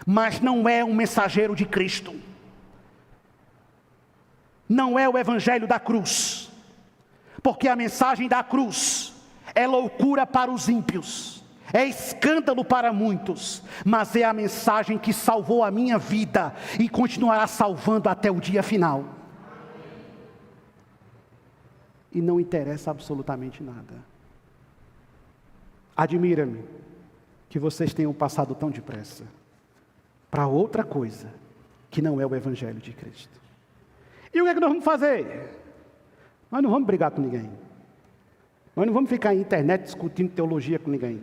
mas não é um mensageiro de Cristo. Não é o evangelho da cruz, porque a mensagem da cruz é loucura para os ímpios, é escândalo para muitos, mas é a mensagem que salvou a minha vida e continuará salvando até o dia final. E não interessa absolutamente nada. Admira-me que vocês tenham passado tão depressa para outra coisa que não é o evangelho de Cristo. E o que é que nós vamos fazer? Nós não vamos brigar com ninguém. Nós não vamos ficar na internet discutindo teologia com ninguém.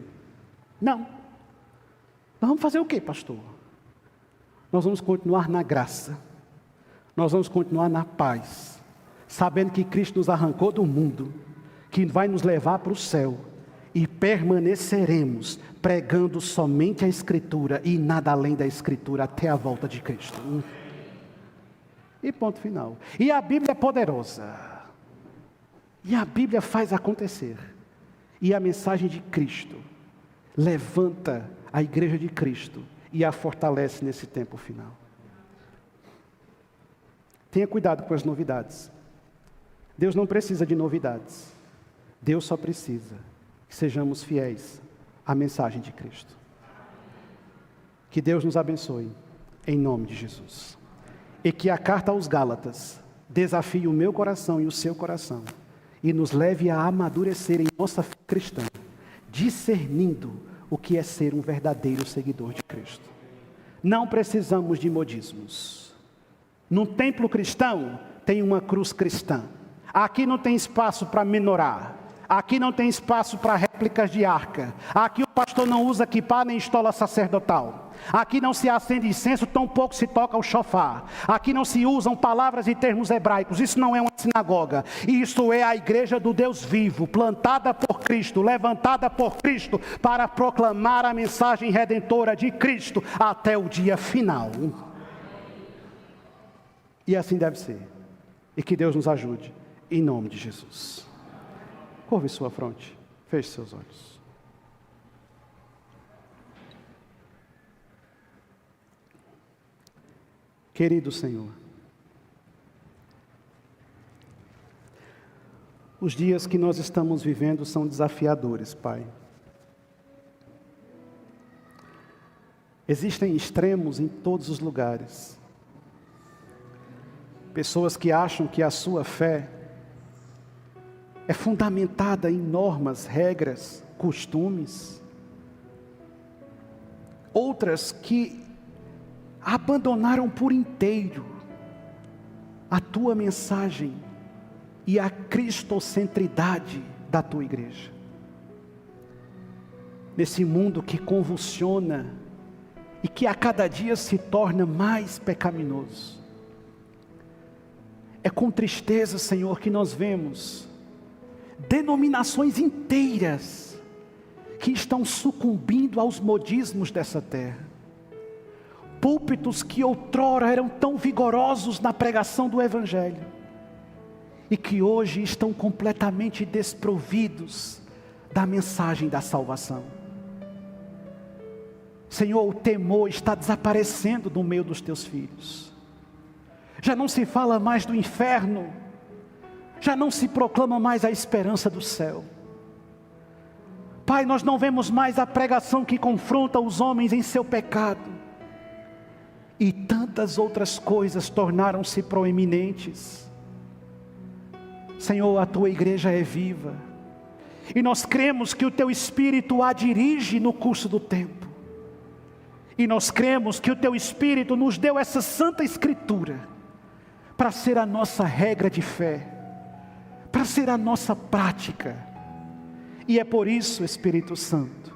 Não. Nós vamos fazer o quê, pastor? Nós vamos continuar na graça. Nós vamos continuar na paz. Sabendo que Cristo nos arrancou do mundo, que vai nos levar para o céu. E permaneceremos pregando somente a Escritura e nada além da Escritura até a volta de Cristo. E ponto final. E a Bíblia é poderosa. E a Bíblia faz acontecer. E a mensagem de Cristo levanta a igreja de Cristo e a fortalece nesse tempo final. Tenha cuidado com as novidades. Deus não precisa de novidades. Deus só precisa que sejamos fiéis à mensagem de Cristo. Que Deus nos abençoe, em nome de Jesus. E que a carta aos Gálatas desafie o meu coração e o seu coração e nos leve a amadurecer em nossa fé cristã, discernindo o que é ser um verdadeiro seguidor de Cristo. Não precisamos de modismos. No templo cristão tem uma cruz cristã. Aqui não tem espaço para menorá. Aqui não tem espaço para réplicas de arca. Aqui o pastor não usa quipá nem estola sacerdotal. Aqui não se acende incenso, tampouco se toca o shofar. Aqui não se usam palavras e termos hebraicos. Isso não é uma sinagoga. Isso é a igreja do Deus vivo, plantada por Cristo, levantada por Cristo, para proclamar a mensagem redentora de Cristo até o dia final. E assim deve ser. E que Deus nos ajude, em nome de Jesus. Curve sua fronte, feche seus olhos. Querido Senhor, os dias que nós estamos vivendo são desafiadores, Pai. Existem extremos em todos os lugares. Pessoas que acham que a sua fé é fundamentada em normas, regras, costumes. Outras que abandonaram por inteiro a tua mensagem e a cristocentridade da tua igreja. Nesse mundo que convulsiona e que a cada dia se torna mais pecaminoso. É com tristeza, Senhor, que nós vemos denominações inteiras que estão sucumbindo aos modismos dessa terra. Púlpitos que outrora eram tão vigorosos na pregação do Evangelho e que hoje estão completamente desprovidos da mensagem da salvação. Senhor, o temor está desaparecendo do meio dos teus filhos. Já não se fala mais do inferno, já não se proclama mais a esperança do céu. Pai, nós não vemos mais a pregação que confronta os homens em seu pecado. E tantas outras coisas tornaram-se proeminentes. Senhor, a tua igreja é viva. E nós cremos que o teu Espírito a dirige no curso do tempo. E nós cremos que o teu Espírito nos deu essa santa Escritura para ser a nossa regra de fé, para ser a nossa prática. E é por isso, Espírito Santo,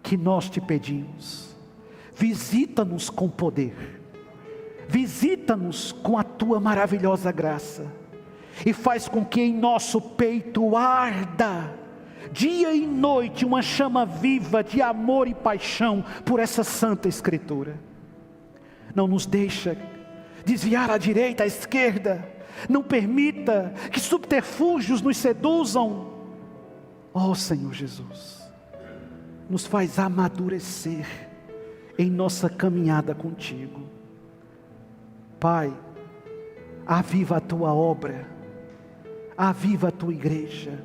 que nós te pedimos, visita-nos com poder, visita-nos com a tua maravilhosa graça, e faz com que em nosso peito arda, dia e noite, uma chama viva de amor e paixão por essa santa Escritura. Não nos deixa desviar à direita, à esquerda, não permita que subterfúgios nos seduzam. Ó Senhor Jesus, nos faz amadurecer em nossa caminhada contigo. Pai, aviva a tua obra, aviva a tua igreja,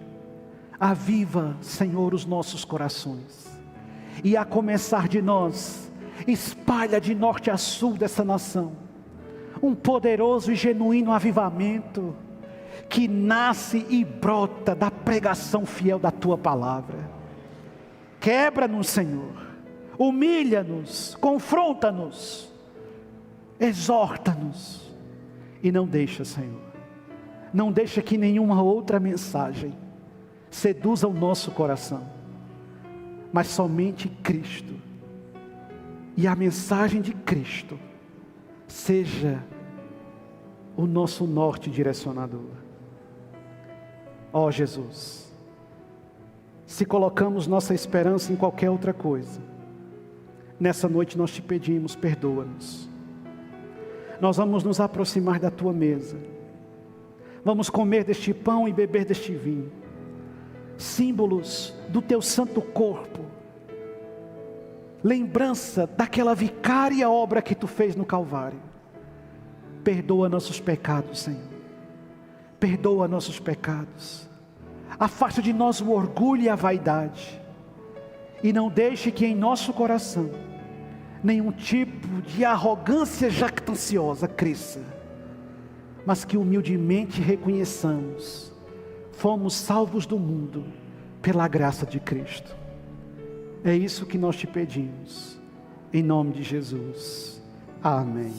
aviva, Senhor, os nossos corações, e a começar de nós, espalha de norte a sul dessa nação, um poderoso e genuíno avivamento, que nasce e brota da pregação fiel da tua palavra. Quebra-nos, Senhor, humilha-nos, confronta-nos, exorta-nos, e não deixa, Senhor, não deixa que nenhuma outra mensagem seduza o nosso coração, mas somente Cristo, e a mensagem de Cristo seja o nosso norte direcionador. Ó Jesus, se colocamos nossa esperança em qualquer outra coisa, nessa noite nós te pedimos, perdoa-nos. Nós vamos nos aproximar da tua mesa, vamos comer deste pão e beber deste vinho, símbolos do teu santo corpo, lembrança daquela vicária obra que tu fez no Calvário. Perdoa nossos pecados, Senhor, perdoa nossos pecados, afasta de nós o orgulho e a vaidade, e não deixe que em nosso coração nenhum tipo de arrogância jactanciosa cresça, mas que humildemente reconheçamos, fomos salvos do mundo pela graça de Cristo. É isso que nós te pedimos, em nome de Jesus, amém.